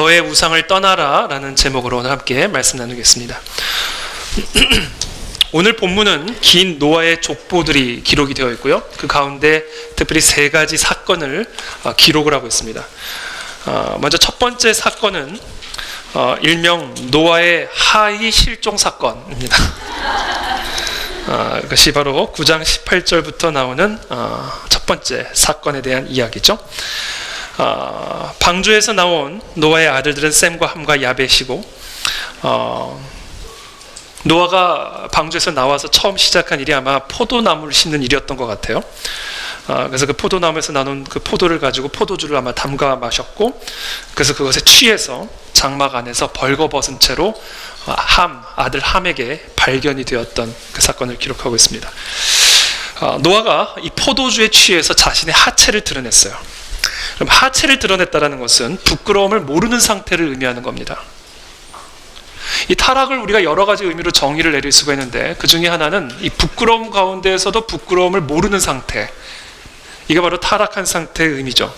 너의 우상을 떠나라 라는 제목으로 오늘 함께 말씀 나누겠습니다. 오늘 본문은 긴 노아의 족보들이 기록이 되어 있고요. 그 가운데 특별히 세 가지 사건을 기록을 하고 있습니다. 먼저 첫 번째 사건은 일명 노아의 하이 실종 사건입니다. 그것이 바로 9장 18절부터 나오는 첫 번째 사건에 대한 이야기죠. 방주에서 나온 노아의 아들들은 셈과 함과 야벳이고, 노아가 방주에서 나와서 처음 시작한 일이 아마 포도나무를 심는 일이었던 것 같아요. 그래서 그 포도나무에서 나눈 그 포도를 가지고 포도주를 아마 담가 마셨고, 그래서 그것에 취해서 장막 안에서 벌거벗은 채로 아들 함에게 발견이 되었던 그 사건을 기록하고 있습니다. 노아가 이 포도주에 취해서 자신의 하체를 드러냈어요. 그럼 하체를 드러냈다는 것은 부끄러움을 모르는 상태를 의미하는 겁니다. 이 타락을 우리가 여러 가지 의미로 정의를 내릴 수가 있는데, 그 중에 하나는 이 부끄러움 가운데에서도 부끄러움을 모르는 상태, 이게 바로 타락한 상태의 의미죠.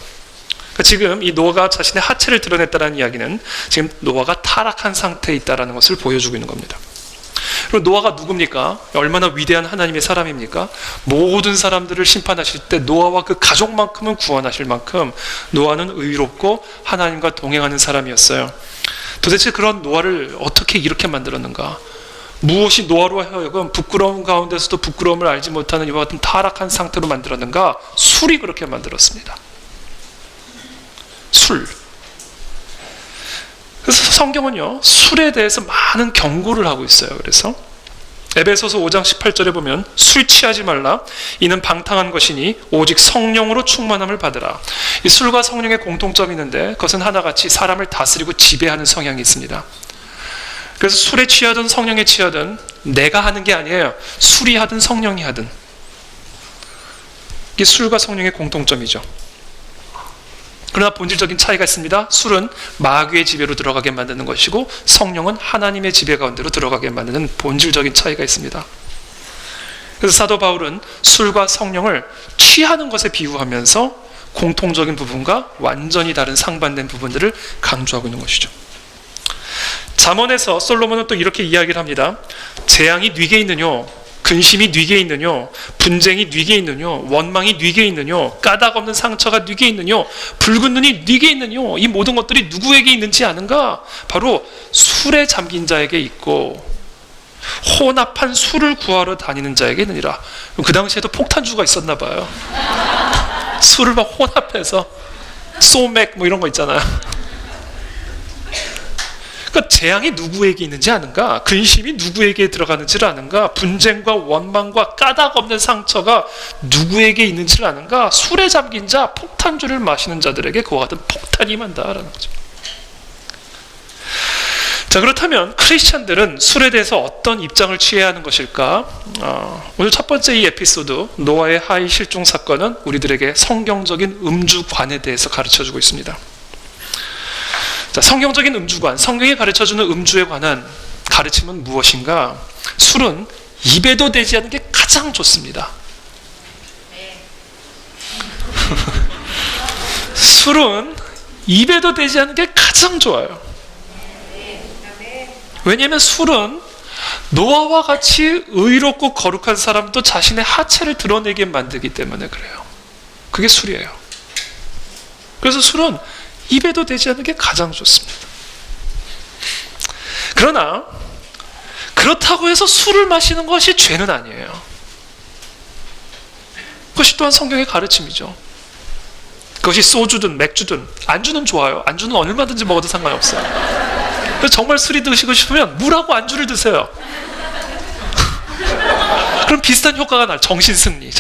그러니까 지금 이 노아가 자신의 하체를 드러냈다는 이야기는 지금 노아가 타락한 상태에 있다는 것을 보여주고 있는 겁니다. 그리고 노아가 누굽니까? 얼마나 위대한 하나님의 사람입니까? 모든 사람들을 심판하실 때 노아와 그 가족만큼은 구원하실 만큼 노아는 의롭고 하나님과 동행하는 사람이었어요. 도대체 그런 노아를 어떻게 이렇게 만들었는가? 무엇이 노아로 하여금 부끄러움 가운데서도 부끄러움을 알지 못하는 이와 같은 타락한 상태로 만들었는가? 술이 그렇게 만들었습니다. 술. 그래서 성경은요, 술에 대해서 많은 경고를 하고 있어요. 그래서 에베소서 5장 18절에 보면 술 취하지 말라, 이는 방탕한 것이니 오직 성령으로 충만함을 받으라. 이 술과 성령의 공통점이 있는데, 그것은 하나같이 사람을 다스리고 지배하는 성향이 있습니다. 그래서 술에 취하든 성령에 취하든 내가 하는 게 아니에요. 술이 하든 성령이 하든, 이게 술과 성령의 공통점이죠. 그러나 본질적인 차이가 있습니다. 술은 마귀의 지배로 들어가게 만드는 것이고, 성령은 하나님의 지배 가운데로 들어가게 만드는 본질적인 차이가 있습니다. 그래서 사도 바울은 술과 성령을 취하는 것에 비유하면서 공통적인 부분과 완전히 다른 상반된 부분들을 강조하고 있는 것이죠. 잠언에서 솔로몬은 또 이렇게 이야기를 합니다. 재앙이 네게 있느뇨, 근심이 네게 있느뇨, 분쟁이 네게 있느뇨, 원망이 네게 있느뇨, 까닭 없는 상처가 네게 있느뇨, 붉은 눈이 네게 있느뇨, 이 모든 것들이 누구에게 있는지 아는가? 바로 술에 잠긴 자에게 있고 혼합한 술을 구하러 다니는 자에게 있느니라. 그 당시에도 폭탄주가 있었나 봐요. 술을 막 혼합해서 소맥 뭐 이런 거 있잖아요. 그러니까 재앙이 누구에게 있는지 아는가? 근심이 누구에게 들어가는지를 아는가? 분쟁과 원망과 까닭 없는 상처가 누구에게 있는지를 아는가? 술에 잠긴 자, 폭탄주를 마시는 자들에게 그와 같은 폭탄이 임한다라는 거죠. 자, 그렇다면 크리스찬들은 술에 대해서 어떤 입장을 취해야 하는 것일까? 오늘 첫 번째 이 에피소드, 노아의 하이 실종 사건은 우리들에게 성경적인 음주관에 대해서 가르쳐주고 있습니다. 자, 성경적인 음주관, 성경이 가르쳐주는 음주에 관한 가르침은 무엇인가? 술은 입에도 대지 않는 게 가장 좋습니다. 술은 입에도 대지 않는 게 가장 좋아요. 왜냐하면 술은 노아와 같이 의롭고 거룩한 사람도 자신의 하체를 드러내게 만들기 때문에 그래요. 그게 술이에요. 그래서 술은 입에도 대지 않는 게 가장 좋습니다. 그러나 그렇다고 해서 술을 마시는 것이 죄는 아니에요. 그것이 또한 성경의 가르침이죠. 그것이 소주든 맥주든, 안주는 좋아요. 안주는 얼마든지 먹어도 상관없어요. 그래서 정말 술이 드시고 싶으면 물하고 안주를 드세요. 그럼 비슷한 효과가 나요. 정신승리.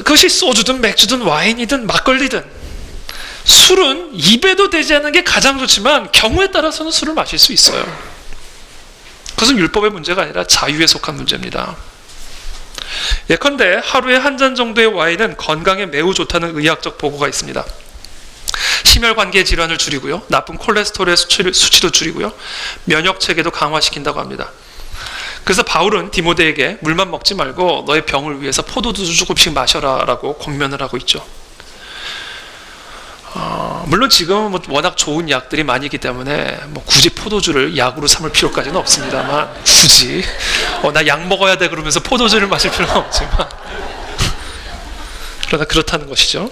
그것이 소주든 맥주든 와인이든 막걸리든, 술은 입에도 대지 않는 게 가장 좋지만 경우에 따라서는 술을 마실 수 있어요. 그것은 율법의 문제가 아니라 자유에 속한 문제입니다. 예컨대 하루에 한 잔 정도의 와인은 건강에 매우 좋다는 의학적 보고가 있습니다. 심혈관계 질환을 줄이고요, 나쁜 콜레스테롤의 수치도 줄이고요, 면역체계도 강화시킨다고 합니다. 그래서 바울은 디모데에게 물만 먹지 말고 너의 병을 위해서 포도주를 조금씩 마셔라 라고 권면을 하고 있죠. 물론 지금은 뭐 워낙 좋은 약들이 많이 있기 때문에 뭐 굳이 포도주를 약으로 삼을 필요까지는 없습니다만, 굳이 나 약 먹어야 돼 그러면서 포도주를 마실 필요는 없지만 그러나 그렇다는 것이죠.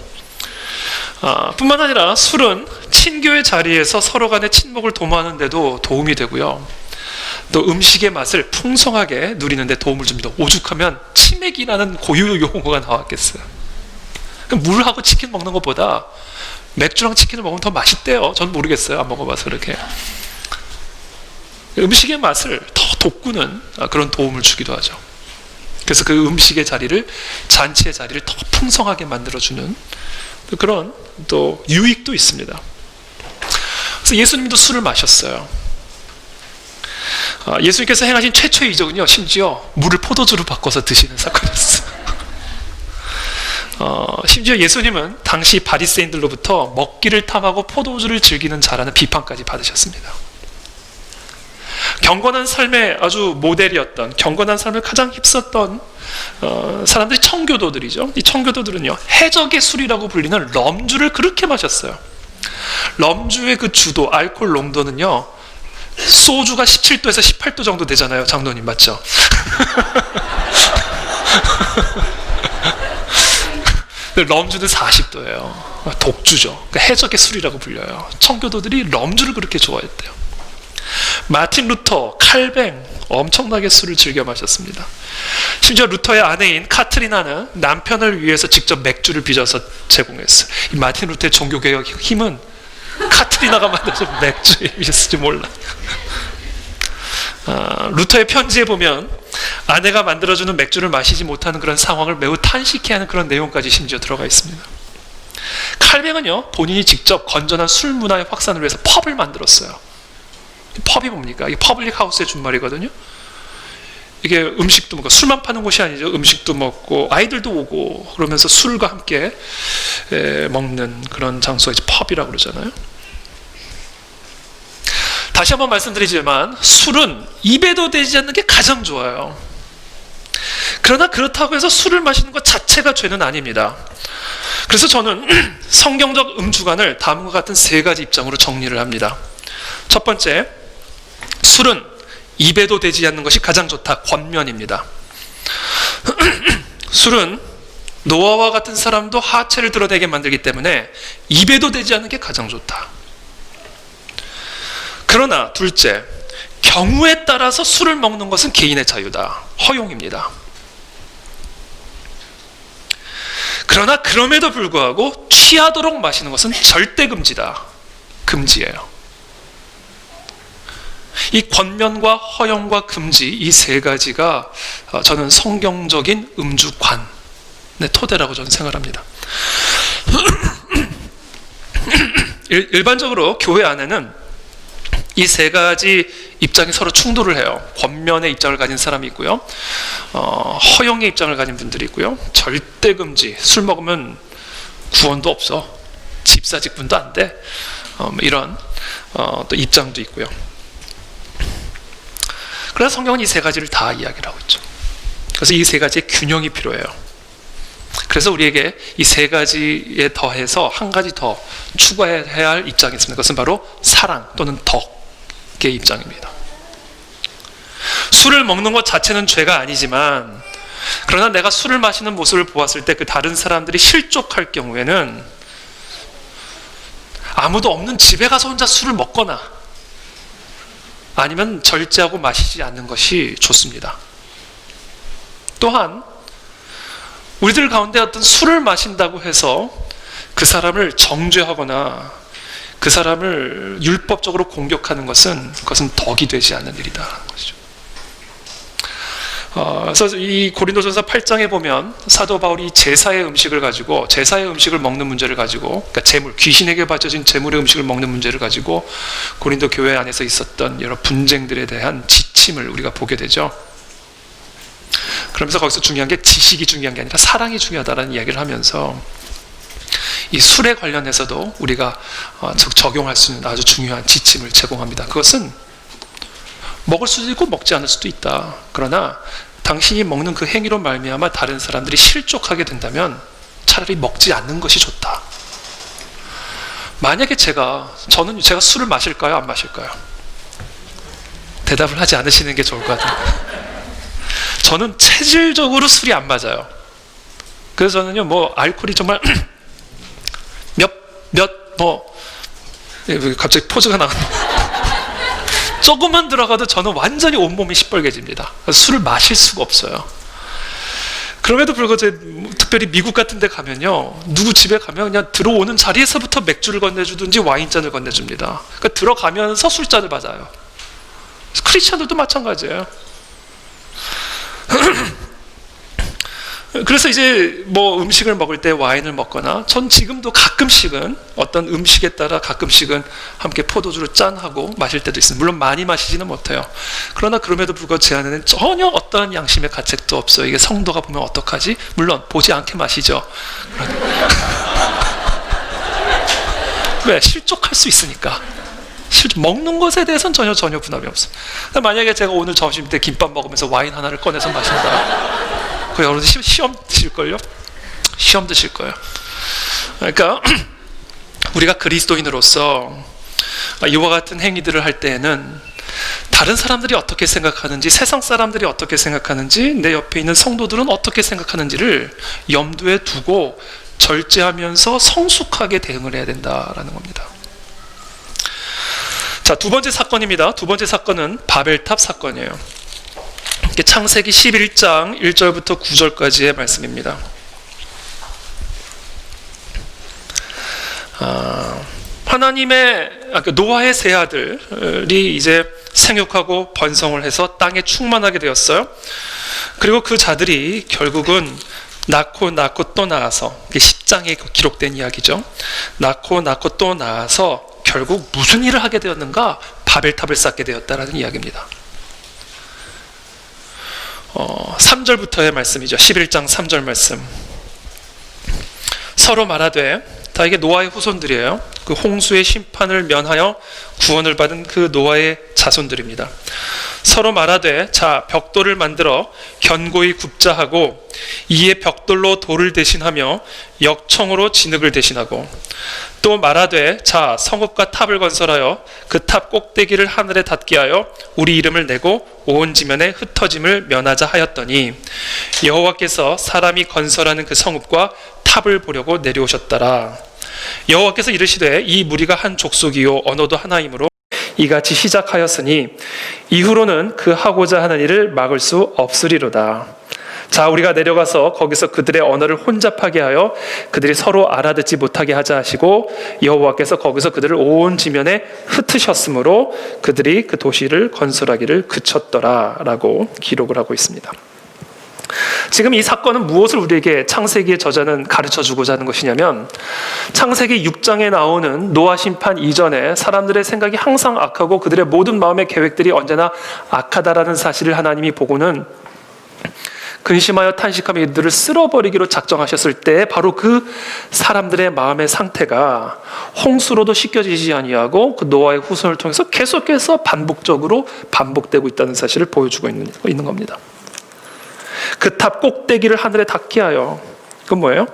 뿐만 아니라 술은 친교의 자리에서 서로 간의 친목을 도모하는 데도 도움이 되고요, 또 음식의 맛을 풍성하게 누리는 데 도움을 줍니다. 오죽하면 치맥이라는 고유 용어가 나왔겠어요. 물하고 치킨 먹는 것보다 맥주랑 치킨을 먹으면 더 맛있대요. 전 모르겠어요. 안 먹어봐서 그렇게. 음식의 맛을 더 돋구는 그런 도움을 주기도 하죠. 그래서 그 음식의 자리를, 잔치의 자리를 더 풍성하게 만들어주는 그런 또 유익도 있습니다. 그래서 예수님도 술을 마셨어요. 예수님께서 행하신 최초의 이적은요, 심지어 물을 포도주로 바꿔서 드시는 사건이었어요. 심지어 예수님은 당시 바리새인들로부터 먹기를 탐하고 포도주를 즐기는 자라는 비판까지 받으셨습니다. 경건한 삶의 아주 모델이었던, 경건한 삶을 가장 휩썼던 사람들이 청교도들이죠. 이 청교도들은요, 해적의 술이라고 불리는 럼주를 그렇게 마셨어요. 럼주의 그 주도, 알코올 농도는요, 소주가 17도에서 18도 정도 되잖아요. 장로님 맞죠? 럼주는 40도예요. 독주죠. 그러니까 해적의 술이라고 불려요. 청교도들이 럼주를 그렇게 좋아했대요. 마틴 루터, 칼뱅 엄청나게 술을 즐겨 마셨습니다. 심지어 루터의 아내인 카트리나는 남편을 위해서 직접 맥주를 빚어서 제공했어요. 이 마틴 루터의 종교개혁 힘은 카트리나가 만들어준 맥주에 있을지 몰라. 루터의 편지에 보면 아내가 만들어주는 맥주를 마시지 못하는 그런 상황을 매우 탄식해하는 그런 내용까지 심지어 들어가 있습니다. 칼뱅은요, 본인이 직접 건전한 술 문화의 확산을 위해서 펍을 만들었어요. 펍이 뭡니까? 이게 퍼블릭 하우스의 준말이거든요. 이게 음식도 먹고, 술만 파는 곳이 아니죠. 음식도 먹고 아이들도 오고 그러면서 술과 함께 먹는 그런 장소가 이제 펍이라고 그러잖아요. 다시 한번 말씀드리지만 술은 입에도 대지 않는 게 가장 좋아요. 그러나 그렇다고 해서 술을 마시는 것 자체가 죄는 아닙니다. 그래서 저는 성경적 음주관을 다음과 같은 세 가지 입장으로 정리를 합니다. 첫 번째, 술은 입에도 대지 않는 것이 가장 좋다. 권면입니다. 술은 노아와 같은 사람도 하체를 드러내게 만들기 때문에 입에도 대지 않는 게 가장 좋다. 그러나 둘째, 경우에 따라서 술을 먹는 것은 개인의 자유다. 허용입니다. 그러나 그럼에도 불구하고 취하도록 마시는 것은 절대 금지다. 금지예요. 이 권면과 허용과 금지, 이 세 가지가 저는 성경적인 음주관의 토대라고 저는 생각합니다. 일반적으로 교회 안에는 이 세 가지 입장이 서로 충돌을 해요. 권면의 입장을 가진 사람이 있고요, 허용의 입장을 가진 분들이 있고요, 절대 금지, 술 먹으면 구원도 없어, 집사직분도 안 돼, 이런 또 입장도 있고요. 그래서 성경은 이 세 가지를 다 이야기를 하고 있죠. 그래서 이 세 가지의 균형이 필요해요. 그래서 우리에게 이 세 가지에 더해서 한 가지 더 추가해야 할 입장이 있습니다. 그것은 바로 사랑 또는 덕의 입장입니다. 술을 먹는 것 자체는 죄가 아니지만, 그러나 내가 술을 마시는 모습을 보았을 때 그 다른 사람들이 실족할 경우에는 아무도 없는 집에 가서 혼자 술을 먹거나 아니면 절제하고 마시지 않는 것이 좋습니다. 또한 우리들 가운데 어떤 술을 마신다고 해서 그 사람을 정죄하거나 그 사람을 율법적으로 공격하는 것은, 그것은 덕이 되지 않는 일이다라는 것이죠. 그래서 이 고린도전서 8장에 보면 사도 바울이 제사의 음식을 가지고, 제사의 음식을 먹는 문제를 가지고, 그러니까 제물, 귀신에게 바쳐진 제물의 음식을 먹는 문제를 가지고 고린도 교회 안에서 있었던 여러 분쟁들에 대한 지침을 우리가 보게 되죠. 그러면서 거기서 중요한 게 지식이 중요한 게 아니라 사랑이 중요하다는 이야기를 하면서 이 술에 관련해서도 우리가 적용할 수 있는 아주 중요한 지침을 제공합니다. 그것은 먹을 수도 있고 먹지 않을 수도 있다. 그러나 당신이 먹는 그 행위로 말미암아 다른 사람들이 실족하게 된다면 차라리 먹지 않는 것이 좋다. 만약에 제가 술을 마실까요? 안 마실까요? 대답을 하지 않으시는 게 좋을 것 같아요. 저는 체질적으로 술이 안 맞아요. 그래서 저는요, 알코올이 정말 갑자기 포즈가 나왔네. 조금만 들어가도 저는 완전히 온몸이 시뻘개집니다. 술을 마실 수가 없어요. 그럼에도 불구하고 특별히 미국 같은 데 가면요, 누구 집에 가면 그냥 들어오는 자리에서부터 맥주를 건네주든지 와인잔을 건네줍니다. 그러니까 들어가면서 술잔을 받아요. 크리스찬들도 마찬가지예요. 그래서 이제 음식을 먹을 때 와인을 먹거나, 전 지금도 가끔씩은 어떤 음식에 따라 가끔씩은 함께 포도주를 짠하고 마실 때도 있습니다. 물론 많이 마시지는 못해요. 그러나 그럼에도 불구하고 제 안에는 전혀 어떠한 양심의 가책도 없어요. 이게 성도가 보면 어떡하지? 물론 보지 않게 마시죠. 왜? 실족할 수 있으니까. 먹는 것에 대해서는 전혀 분함이 없어요. 만약에 제가 오늘 점심 때 김밥 먹으면서 와인 하나를 꺼내서 마신다, 그 여러분 시험 드실걸요? 시험 드실 거예요. 그러니까 우리가 그리스도인으로서 이와 같은 행위들을 할 때에는 다른 사람들이 어떻게 생각하는지, 세상 사람들이 어떻게 생각하는지, 내 옆에 있는 성도들은 어떻게 생각하는지를 염두에 두고 절제하면서 성숙하게 대응을 해야 된다라는 겁니다. 자, 두 번째 사건입니다. 두 번째 사건은 바벨탑 사건이에요. 창세기 11장 1절부터 9절까지의 말씀입니다. 노아의 세 아들이 이제 생육하고 번성을 해서 땅에 충만하게 되었어요. 그리고 그 자들이 결국은 낳고 또 낳아서, 이게 10장에 기록된 이야기죠. 낳고 또 낳아서 결국 무슨 일을 하게 되었는가? 바벨탑을 쌓게 되었다라는 이야기입니다. 3절부터의 말씀이죠. 11장 3절 말씀. 서로 말하되, 다 이게 노아의 후손들이에요. 그 홍수의 심판을 면하여 구원을 받은 그 노아의 자손들입니다. 서로 말하되, 자, 벽돌을 만들어 견고히 굽자 하고, 이에 벽돌로 돌을 대신하며 역청으로 진흙을 대신하고, 또 말하되, 자, 성읍과 탑을 건설하여 그 탑 꼭대기를 하늘에 닿게 하여 우리 이름을 내고 온 지면에 흩어짐을 면하자 하였더니, 여호와께서 사람이 건설하는 그 성읍과 탑을 보려고 내려오셨더라. 여호와께서 이르시되, 이 무리가 한 족속이요 언어도 하나이므로 이같이 시작하였으니 이후로는 그 하고자 하는 일을 막을 수 없으리로다. 자, 우리가 내려가서 거기서 그들의 언어를 혼잡하게 하여 그들이 서로 알아듣지 못하게 하자 하시고, 여호와께서 거기서 그들을 온 지면에 흩으셨으므로 그들이 그 도시를 건설하기를 그쳤더라 라고 기록을 하고 있습니다. 지금 이 사건은 무엇을 우리에게 창세기의 저자는 가르쳐주고자 하는 것이냐면, 창세기 6장에 나오는 노아 심판 이전에 사람들의 생각이 항상 악하고 그들의 모든 마음의 계획들이 언제나 악하다라는 사실을 하나님이 보고는 근심하여 탄식하며 이들을 쓸어버리기로 작정하셨을 때, 바로 그 사람들의 마음의 상태가 홍수로도 씻겨지지 아니하고 그 노아의 후손을 통해서 계속해서 반복적으로 반복되고 있다는 사실을 보여주고 있는 겁니다. 그 탑 꼭대기를 하늘에 닿게 하여, 그건 뭐예요?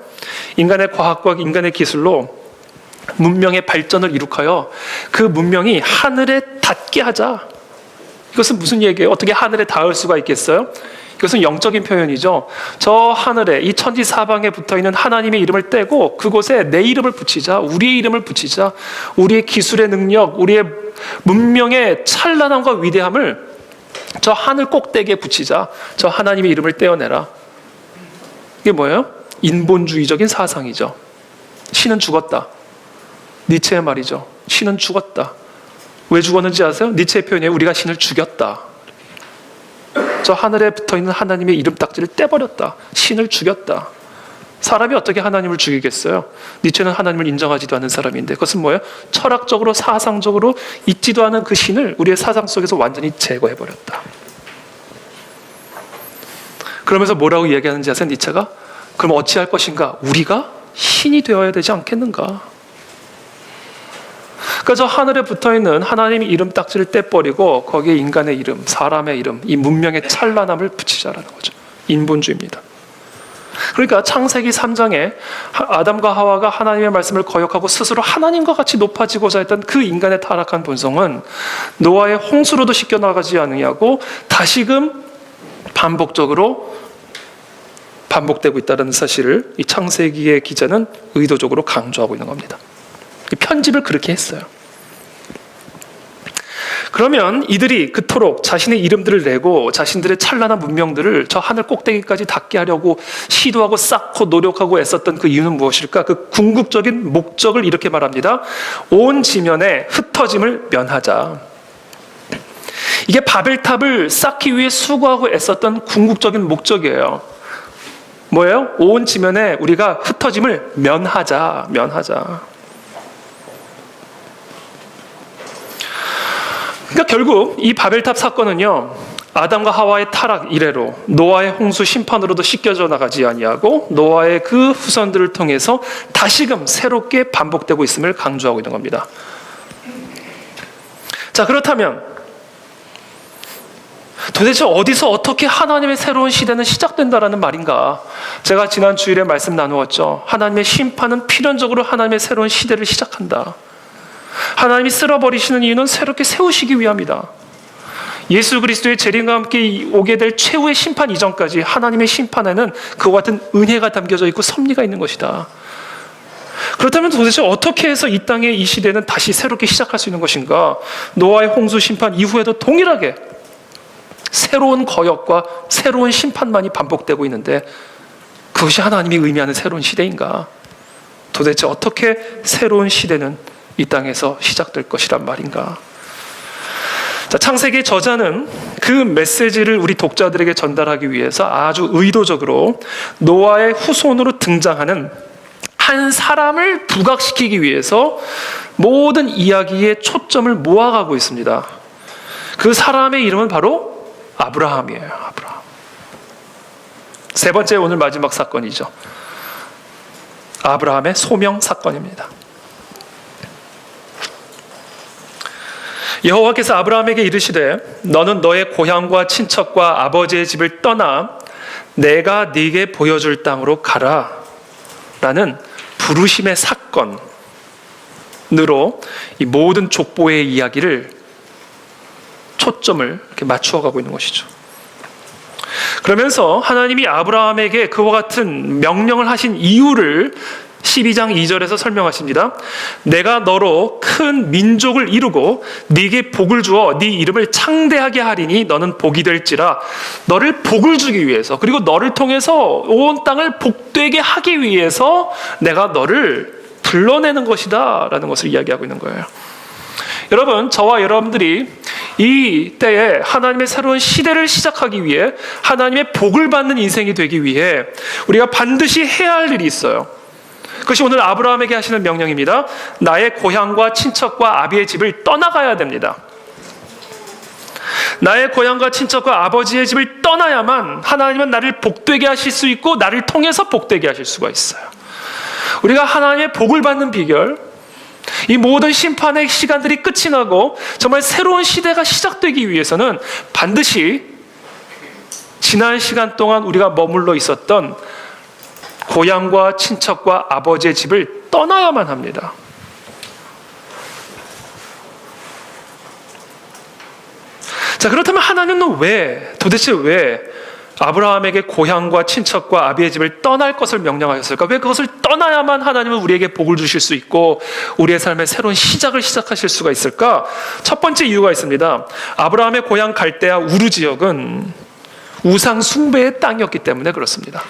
인간의 과학과 인간의 기술로 문명의 발전을 이룩하여 그 문명이 하늘에 닿게 하자. 이것은 무슨 얘기예요? 어떻게 하늘에 닿을 수가 있겠어요? 이것은 영적인 표현이죠. 저 하늘에, 이 천지 사방에 붙어있는 하나님의 이름을 떼고 그곳에 내 이름을 붙이자, 우리의 이름을 붙이자. 우리의 기술의 능력, 우리의 문명의 찬란함과 위대함을 저 하늘 꼭대기에 붙이자. 저 하나님의 이름을 떼어내라. 이게 뭐예요? 인본주의적인 사상이죠. 신은 죽었다. 니체의 말이죠. 신은 죽었다. 왜 죽었는지 아세요? 니체의 표현이에요. 우리가 신을 죽였다. 저 하늘에 붙어있는 하나님의 이름 딱지를 떼버렸다. 신을 죽였다. 사람이 어떻게 하나님을 죽이겠어요? 니체는 하나님을 인정하지도 않는 사람인데, 그것은 뭐예요? 철학적으로 사상적으로 있지도 않은 그 신을 우리의 사상 속에서 완전히 제거해버렸다. 그러면서 뭐라고 이야기하는지 아세요? 니체가? 그럼 어찌할 것인가? 우리가 신이 되어야 되지 않겠는가? 그러니까 저 하늘에 붙어있는 하나님의 이름 딱지를 떼버리고 거기에 인간의 이름, 사람의 이름, 이 문명의 찬란함을 붙이자라는 거죠. 인본주의입니다. 그러니까 창세기 3장에 아담과 하와가 하나님의 말씀을 거역하고 스스로 하나님과 같이 높아지고자 했던 그 인간의 타락한 본성은 노아의 홍수로도 씻겨나가지 않으냐고 다시금 반복적으로 반복되고 있다는 사실을 이 창세기의 기자는 의도적으로 강조하고 있는 겁니다. 편집을 그렇게 했어요. 그러면 이들이 그토록 자신의 이름들을 내고 자신들의 찬란한 문명들을 저 하늘 꼭대기까지 닿게 하려고 시도하고 쌓고 노력하고 애썼던 그 이유는 무엇일까? 그 궁극적인 목적을 이렇게 말합니다. 온 지면에 흩어짐을 면하자. 이게 바벨탑을 쌓기 위해 수고하고 애썼던 궁극적인 목적이에요. 뭐예요? 온 지면에 우리가 흩어짐을 면하자. 그러니까 결국 이 바벨탑 사건은요, 아담과 하와의 타락 이래로 노아의 홍수 심판으로도 씻겨져 나가지 아니하고 노아의 그 후손들을 통해서 다시금 새롭게 반복되고 있음을 강조하고 있는 겁니다. 자, 그렇다면 도대체 어디서 어떻게 하나님의 새로운 시대는 시작된다라는 말인가? 제가 지난 주일에 말씀 나누었죠. 하나님의 심판은 필연적으로 하나님의 새로운 시대를 시작한다. 하나님이 쓸어버리시는 이유는 새롭게 세우시기 위함이다. 예수 그리스도의 재림과 함께 오게 될 최후의 심판 이전까지 하나님의 심판에는 그와 같은 은혜가 담겨져 있고 섭리가 있는 것이다. 그렇다면 도대체 어떻게 해서 이 땅의 이 시대는 다시 새롭게 시작할 수 있는 것인가? 노아의 홍수 심판 이후에도 동일하게 새로운 거역과 새로운 심판만이 반복되고 있는데 그것이 하나님이 의미하는 새로운 시대인가? 도대체 어떻게 새로운 시대는 이 땅에서 시작될 것이란 말인가? 자, 창세기 저자는 그 메시지를 우리 독자들에게 전달하기 위해서 아주 의도적으로 노아의 후손으로 등장하는 한 사람을 부각시키기 위해서 모든 이야기의 초점을 모아가고 있습니다. 그 사람의 이름은 바로 아브라함이에요. 아브라함. 세 번째 오늘 마지막 사건이죠. 아브라함의 소명 사건입니다. 여호와께서 아브라함에게 이르시되 너는 너의 고향과 친척과 아버지의 집을 떠나 내가 네게 보여줄 땅으로 가라 라는 부르심의 사건으로 이 모든 족보의 이야기를 초점을 이렇게 맞추어 가고 있는 것이죠. 그러면서 하나님이 아브라함에게 그와 같은 명령을 하신 이유를 12장 2절에서 설명하십니다. 내가 너로 큰 민족을 이루고 네게 복을 주어 네 이름을 창대하게 하리니 너는 복이 될지라. 너를 복을 주기 위해서, 그리고 너를 통해서 온 땅을 복되게 하기 위해서 내가 너를 불러내는 것이다 라는 것을 이야기하고 있는 거예요. 여러분, 저와 여러분들이 이 때에 하나님의 새로운 시대를 시작하기 위해 하나님의 복을 받는 인생이 되기 위해 우리가 반드시 해야 할 일이 있어요. 그것이 오늘 아브라함에게 하시는 명령입니다. 나의 고향과 친척과 아비의 집을 떠나가야 됩니다. 나의 고향과 친척과 아버지의 집을 떠나야만 하나님은 나를 복되게 하실 수 있고 나를 통해서 복되게 하실 수가 있어요. 우리가 하나님의 복을 받는 비결, 이 모든 심판의 시간들이 끝이 나고 정말 새로운 시대가 시작되기 위해서는 반드시 지난 시간 동안 우리가 머물러 있었던 고향과 친척과 아버지의 집을 떠나야만 합니다. 자, 그렇다면 하나님은 도대체 왜 아브라함에게 고향과 친척과 아비의 집을 떠날 것을 명령하셨을까? 왜 그것을 떠나야만 하나님은 우리에게 복을 주실 수 있고 우리의 삶의 새로운 시작을 시작하실 수가 있을까? 첫 번째 이유가 있습니다. 아브라함의 고향 갈대아 우르 지역은 우상 숭배의 땅이었기 때문에 그렇습니다.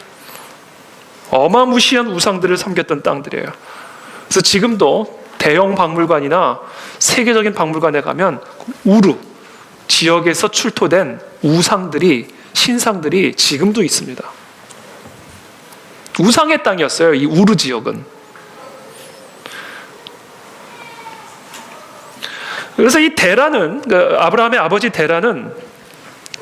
어마무시한 우상들을 섬겼던 땅들이에요. 그래서 지금도 대형 박물관이나 세계적인 박물관에 가면 우르 지역에서 출토된 우상들이, 신상들이 지금도 있습니다. 우상의 땅이었어요, 이 우르 지역은. 그래서 이 데라는, 아브라함의 아버지 데라는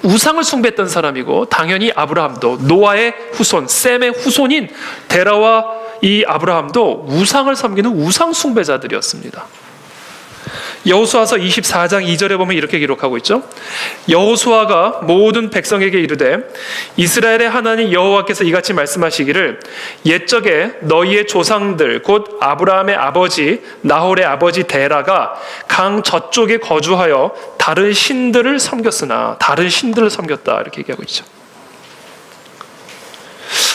우상을 숭배했던 사람이고 당연히 아브라함도 노아의 후손, 셈의 후손인 데라와 이 아브라함도 우상을 섬기는 우상 숭배자들이었습니다. 여호수아서 24장 2절에 보면 이렇게 기록하고 있죠. 여호수아가 모든 백성에게 이르되 이스라엘의 하나님 여호와께서 이같이 말씀하시기를 옛적에 너희의 조상들 곧 아브라함의 아버지 나홀의 아버지 데라가 강 저쪽에 거주하여 다른 신들을 섬겼으나 다른 신들을 섬겼다 이렇게 얘기하고 있죠.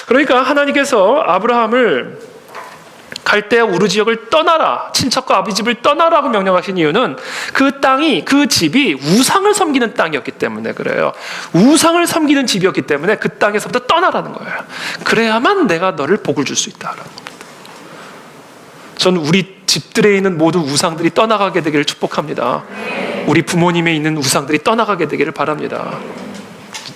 그러니까 하나님께서 아브라함을 갈대아 우르 지역을 떠나라, 친척과 아비집을 떠나라고 명령하신 이유는 그 땅이, 그 집이 우상을 섬기는 땅이었기 때문에 그래요. 우상을 섬기는 집이었기 때문에 그 땅에서부터 떠나라는 거예요. 그래야만 내가 너를 복을 줄 수 있다라는 겁니다. 저는 우리 집들에 있는 모든 우상들이 떠나가게 되기를 축복합니다. 우리 부모님에 있는 우상들이 떠나가게 되기를 바랍니다.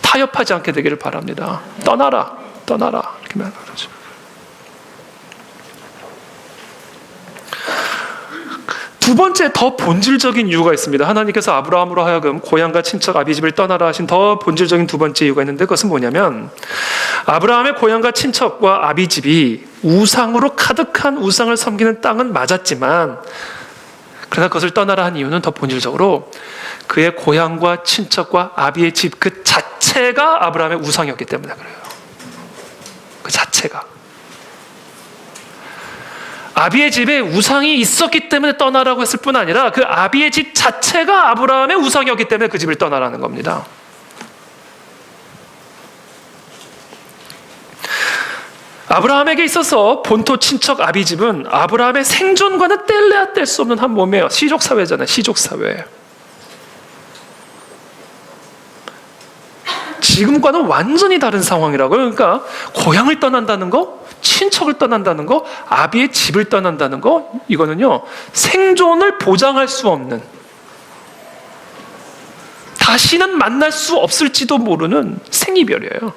타협하지 않게 되기를 바랍니다. 떠나라, 떠나라 이렇게 말하죠. 두 번째 더 본질적인 이유가 있습니다. 하나님께서 아브라함으로 하여금 고향과 친척 아비집을 떠나라 하신 더 본질적인 두 번째 이유가 있는데 그것은 뭐냐면 아브라함의 고향과 친척과 아비집이 우상으로 가득한 우상을 섬기는 땅은 맞았지만 그러나 그것을 떠나라 한 이유는 더 본질적으로 그의 고향과 친척과 아비의 집 그 자체가 아브라함의 우상이었기 때문에 그래요. 그 자체가. 아비의 집에 우상이 있었기 때문에 떠나라고 했을 뿐 아니라 그 아비의 집 자체가 아브라함의 우상이었기 때문에 그 집을 떠나라는 겁니다. 아브라함에게 있어서 본토 친척 아비 집은 아브라함의 생존과는 뗄래야 뗄 수 없는 한 몸이에요. 시족사회잖아요. 시족사회. 지금과는 완전히 다른 상황이라고요. 그러니까 고향을 떠난다는 거, 친척을 떠난다는 거, 아비의 집을 떠난다는 거, 이거는요 생존을 보장할 수 없는, 다시는 만날 수 없을지도 모르는 생이별이에요.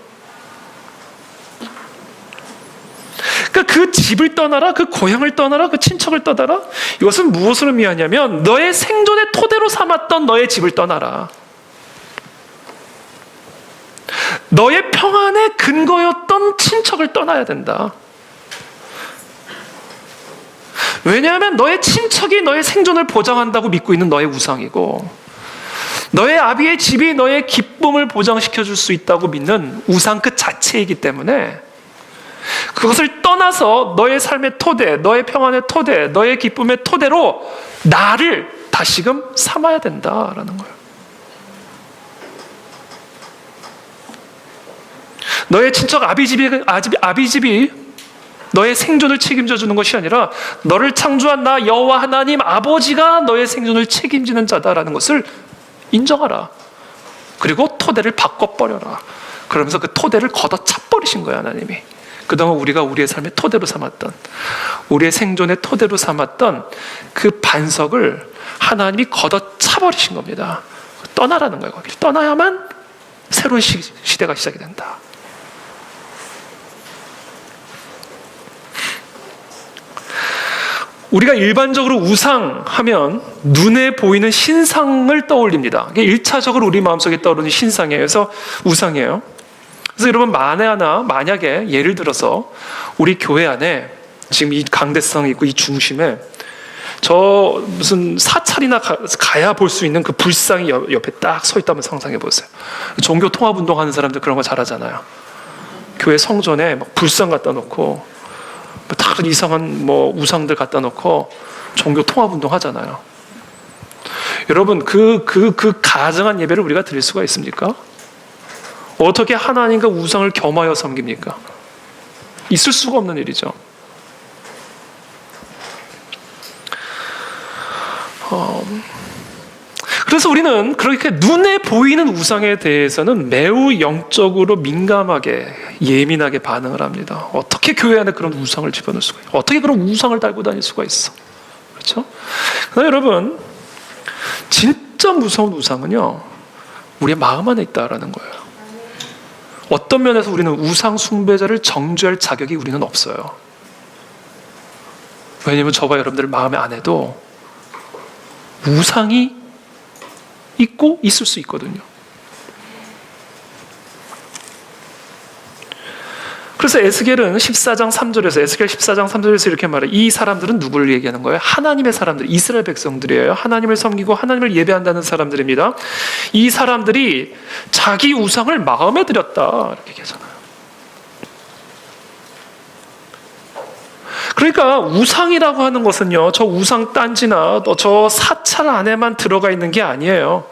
그러니까 그 집을 떠나라, 그 고향을 떠나라, 그 친척을 떠나라. 이것은 무엇을 의미하냐면 너의 생존의 토대로 삼았던 너의 집을 떠나라. 너의 평안의 근거였던 친척을 떠나야 된다. 왜냐하면 너의 친척이 너의 생존을 보장한다고 믿고 있는 너의 우상이고 너의 아비의 집이 너의 기쁨을 보장시켜 줄 수 있다고 믿는 우상 그 자체이기 때문에 그것을 떠나서 너의 삶의 토대, 너의 평안의 토대, 너의 기쁨의 토대로 나를 다시금 삼아야 된다라는 거예요. 너의 친척 아비집이 너의 생존을 책임져 주는 것이 아니라 너를 창조한 나 여호와 하나님 아버지가 너의 생존을 책임지는 자다라는 것을 인정하라. 그리고 토대를 바꿔버려라. 그러면서 그 토대를 걷어차버리신 거야 하나님이. 그동안 우리가 우리의 삶의 토대로 삼았던, 우리의 생존의 토대로 삼았던 그 반석을 하나님이 걷어차버리신 겁니다. 떠나라는 거예요. 거기를 떠나야만 새로운 시대가 시작이 된다. 우리가 일반적으로 우상하면 눈에 보이는 신상을 떠올립니다. 이게 1차적으로 우리 마음속에 떠오르는 신상이에요. 그래서 우상이에요. 그래서 여러분 만약에 예를 들어서 우리 교회 안에 지금 이 강대성이 있고 이 중심에 저 무슨 사찰이나 가야 볼 수 있는 그 불상이 옆에 딱 서 있다면 상상해 보세요. 종교 통합 운동 하는 사람들 그런 거 잘하잖아요. 교회 성전에 막 불상 갖다 놓고 다른 이상한 우상들 갖다 놓고 종교 통합 운동 하잖아요. 여러분 그 가증한 예배를 우리가 드릴 수가 있습니까? 어떻게 하나님과 우상을 겸하여 섬깁니까? 있을 수가 없는 일이죠. 그래서 우리는 그렇게 눈에 보이는 우상에 대해서는 매우 영적으로 민감하게 예민하게 반응을 합니다. 어떻게 교회 안에 그런 우상을 집어넣을 수가 있어? 어떻게 그런 우상을 달고 다닐 수가 있어? 그렇죠? 그러나 여러분 진짜 무서운 우상은요 우리의 마음 안에 있다라는 거예요. 어떤 면에서 우리는 우상 숭배자를 정죄할 자격이 우리는 없어요. 왜냐하면 저와 여러분들 마음 안에도 우상이 있고 있을 수 있거든요. 그래서 에스겔은 14장 3절에서 에스겔 14장 3절에서 이렇게 말해요. 이 사람들은 누구를 얘기하는 거예요? 하나님의 사람들, 이스라엘 백성들이에요. 하나님을 섬기고 하나님을 예배한다는 사람들입니다. 이 사람들이 자기 우상을 마음에 들였다 이렇게 얘기하잖아요. 그러니까 우상이라고 하는 것은요, 저 우상 딴지나 저 사찰 안에만 들어가 있는 게 아니에요.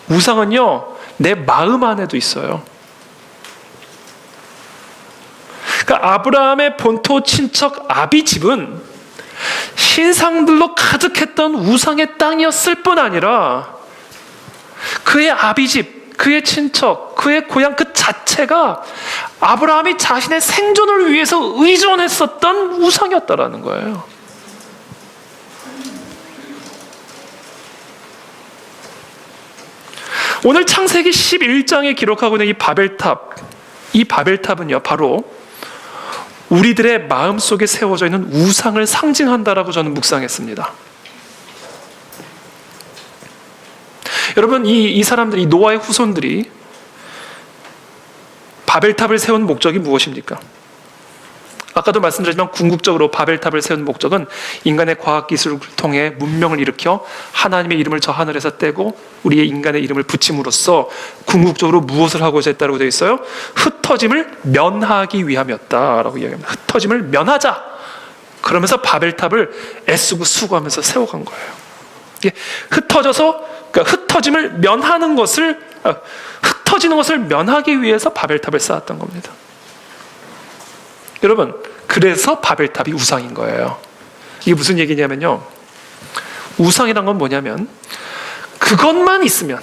우상은요, 내 마음 안에도 있어요. 그러니까 아브라함의 본토 친척 아비집은 신상들로 가득했던 우상의 땅이었을 뿐 아니라 그의 아비집, 그의 친척, 그의 고향 그 자체가 아브라함이 자신의 생존을 위해서 의존했었던 우상이었다라는 거예요. 오늘 창세기 11장에 기록하고 있는 이 바벨탑, 이 바벨탑은요, 바로 우리들의 마음속에 세워져 있는 우상을 상징한다라고 저는 묵상했습니다. 여러분, 이 사람들, 이 노아의 후손들이 바벨탑을 세운 목적이 무엇입니까? 아까도 말씀드렸지만 궁극적으로 바벨탑을 세운 목적은 인간의 과학기술을 통해 문명을 일으켜 하나님의 이름을 저 하늘에서 떼고 우리의 인간의 이름을 붙임으로써 궁극적으로 무엇을 하고자 했다고 되어 있어요? 흩어짐을 면하기 위함이었다라고 이야기합니다. 흩어짐을 면하자. 그러면서 바벨탑을 애쓰고 수고하면서 세워간 거예요. 이게 그러니까 흩어짐을 면하는 것을, 흩어지는 것을 면하기 위해서 바벨탑을 쌓았던 겁니다. 여러분, 그래서 바벨탑이 우상인 거예요. 이게 무슨 얘기냐면요, 우상이란 건 뭐냐면 그것만 있으면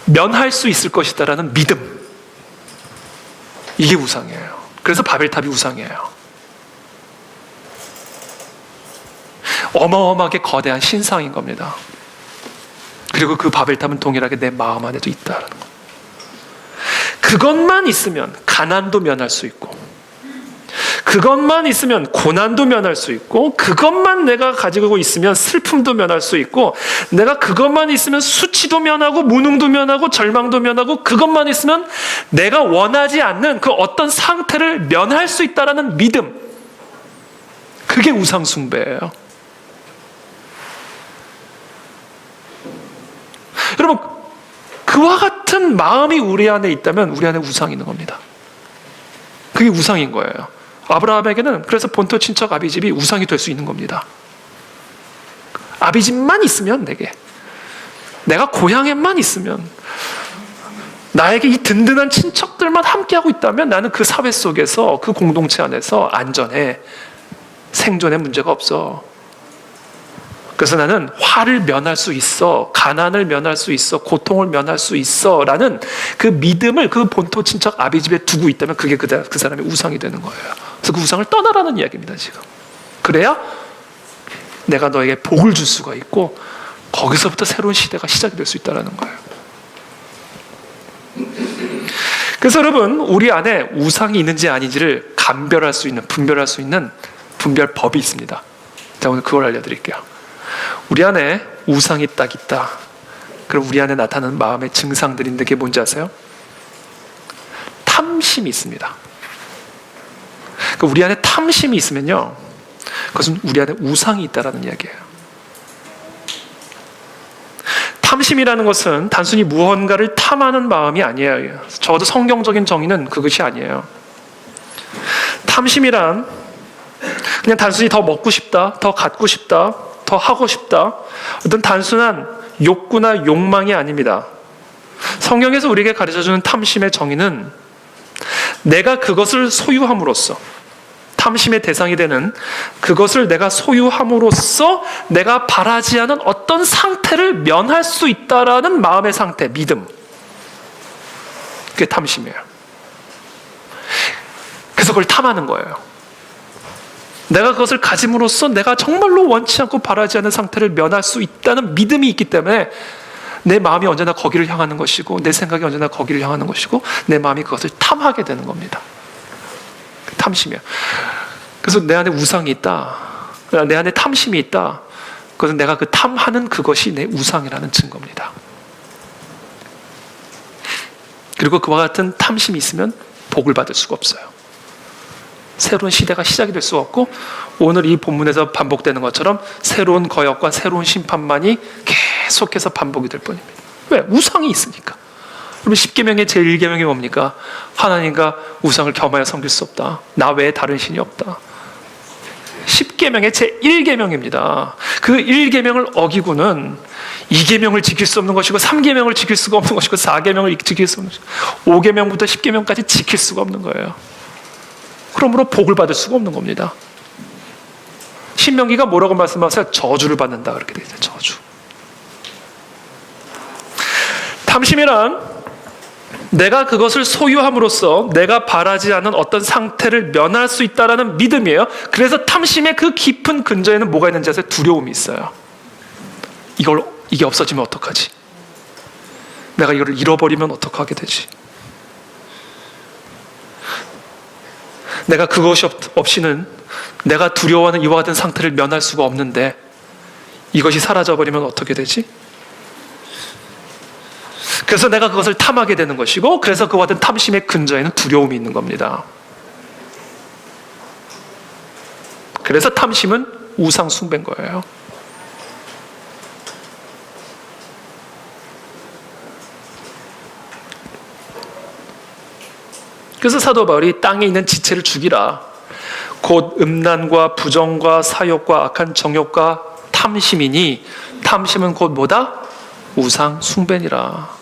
면할 수 있을 것이다라는 믿음, 이게 우상이에요. 그래서 바벨탑이 우상이에요. 어마어마하게 거대한 신상인 겁니다. 그리고 그 바벨탑은 동일하게 내 마음 안에도 있다라는 거. 그것만 있으면 가난도 면할 수 있고, 그것만 있으면 고난도 면할 수 있고, 그것만 내가 가지고 있으면 슬픔도 면할 수 있고, 내가 그것만 있으면 수치도 면하고 무능도 면하고 절망도 면하고, 그것만 있으면 내가 원하지 않는 그 어떤 상태를 면할 수 있다라는 믿음, 그게 우상 숭배예요. 여러분, 그와 같은 마음이 우리 안에 있다면 우리 안에 우상이 있는 겁니다. 그게 우상인 거예요. 아브라함에게는 그래서 본토 친척 아비집이 우상이 될 수 있는 겁니다. 아비집만 있으면 내가 고향에만 있으면, 나에게 이 든든한 친척들만 함께하고 있다면 나는 그 사회 속에서, 그 공동체 안에서 안전해. 생존에 문제가 없어. 그래서 나는 화를 면할 수 있어, 가난을 면할 수 있어, 고통을 면할 수 있어 라는 그 믿음을 그 본토 친척 아비집에 두고 있다면 그게 그 사람의 우상이 되는 거예요. 그래서 그 우상을 떠나라는 이야기입니다, 지금. 그래야 내가 너에게 복을 줄 수가 있고 거기서부터 새로운 시대가 시작이 될 수 있다는 거예요. 그래서 여러분, 우리 안에 우상이 있는지 아닌지를 분별할 수 있는 분별법이 있습니다. 자, 오늘 그걸 알려드릴게요. 우리 안에 우상이 딱 있다. 그럼 우리 안에 나타나는 마음의 증상들인데 그게 뭔지 아세요? 탐심이 있습니다. 그러니까 우리 안에 탐심이 있으면요, 그것은 우리 안에 우상이 있다라는 이야기예요. 탐심이라는 것은 단순히 무언가를 탐하는 마음이 아니에요. 적어도 성경적인 정의는 그것이 아니에요. 탐심이란 그냥 단순히 더 먹고 싶다, 더 갖고 싶다, 더 하고 싶다, 어떤 단순한 욕구나 욕망이 아닙니다. 성경에서 우리에게 가르쳐주는 탐심의 정의는 내가 그것을 소유함으로써, 탐심의 대상이 되는 그것을 내가 소유함으로써 내가 바라지 않은 어떤 상태를 면할 수 있다라는 마음의 상태, 믿음, 그게 탐심이에요. 그래서 그걸 탐하는 거예요. 내가 그것을 가짐으로써 내가 정말로 원치 않고 바라지 않는 상태를 면할 수 있다는 믿음이 있기 때문에 내 마음이 언제나 거기를 향하는 것이고, 내 생각이 언제나 거기를 향하는 것이고, 내 마음이 그것을 탐하게 되는 겁니다. 탐심이야. 그래서 내 안에 우상이 있다, 내 안에 탐심이 있다, 그것은 내가 그 탐하는 그것이 내 우상이라는 증거입니다. 그리고 그와 같은 탐심이 있으면 복을 받을 수가 없어요. 새로운 시대가 시작이 될 수가 없고, 오늘 이 본문에서 반복되는 것처럼 새로운 거역과 새로운 심판만이 계속해서 반복이 될 뿐입니다. 왜? 우상이 있으니까. 그러면 10계명의 제1계명이 뭡니까? 하나님과 우상을 겸하여 섬길 수 없다. 나 외에 다른 신이 없다. 10계명의 제1계명입니다. 그 1계명을 어기고는 2계명을 지킬 수 없는 것이고 3계명을 지킬 수가 없는 것이고 4계명을 지킬 수 없는 것이고 5계명부터 10계명까지 지킬 수가 없는 거예요. 그러므로 복을 받을 수가 없는 겁니다. 신명기가 뭐라고 말씀하세요? 저주를 받는다 그렇게 되어 있어요. 저주. 탐심이란 내가 그것을 소유함으로써 내가 바라지 않은 어떤 상태를 면할 수 있다는 믿음이에요. 그래서 탐심의 그 깊은 근저에는 뭐가 있는지 아세요? 두려움이 있어요. 이게 없어지면 어떡하지? 내가 이걸 잃어버리면 어떡하게 되지? 내가 그것이 없이는 내가 두려워하는 이와 같은 상태를 면할 수가 없는데 이것이 사라져버리면 어떻게 되지? 그래서 내가 그것을 탐하게 되는 것이고, 그래서 그와 같은 탐심의 근저에는 두려움이 있는 겁니다. 그래서 탐심은 우상 숭배인 거예요. 그래서 사도 바울이 땅에 있는 지체를 죽이라. 곧 음란과 부정과 사욕과 악한 정욕과 탐심이니, 탐심은 곧 뭐다? 우상 숭배니라.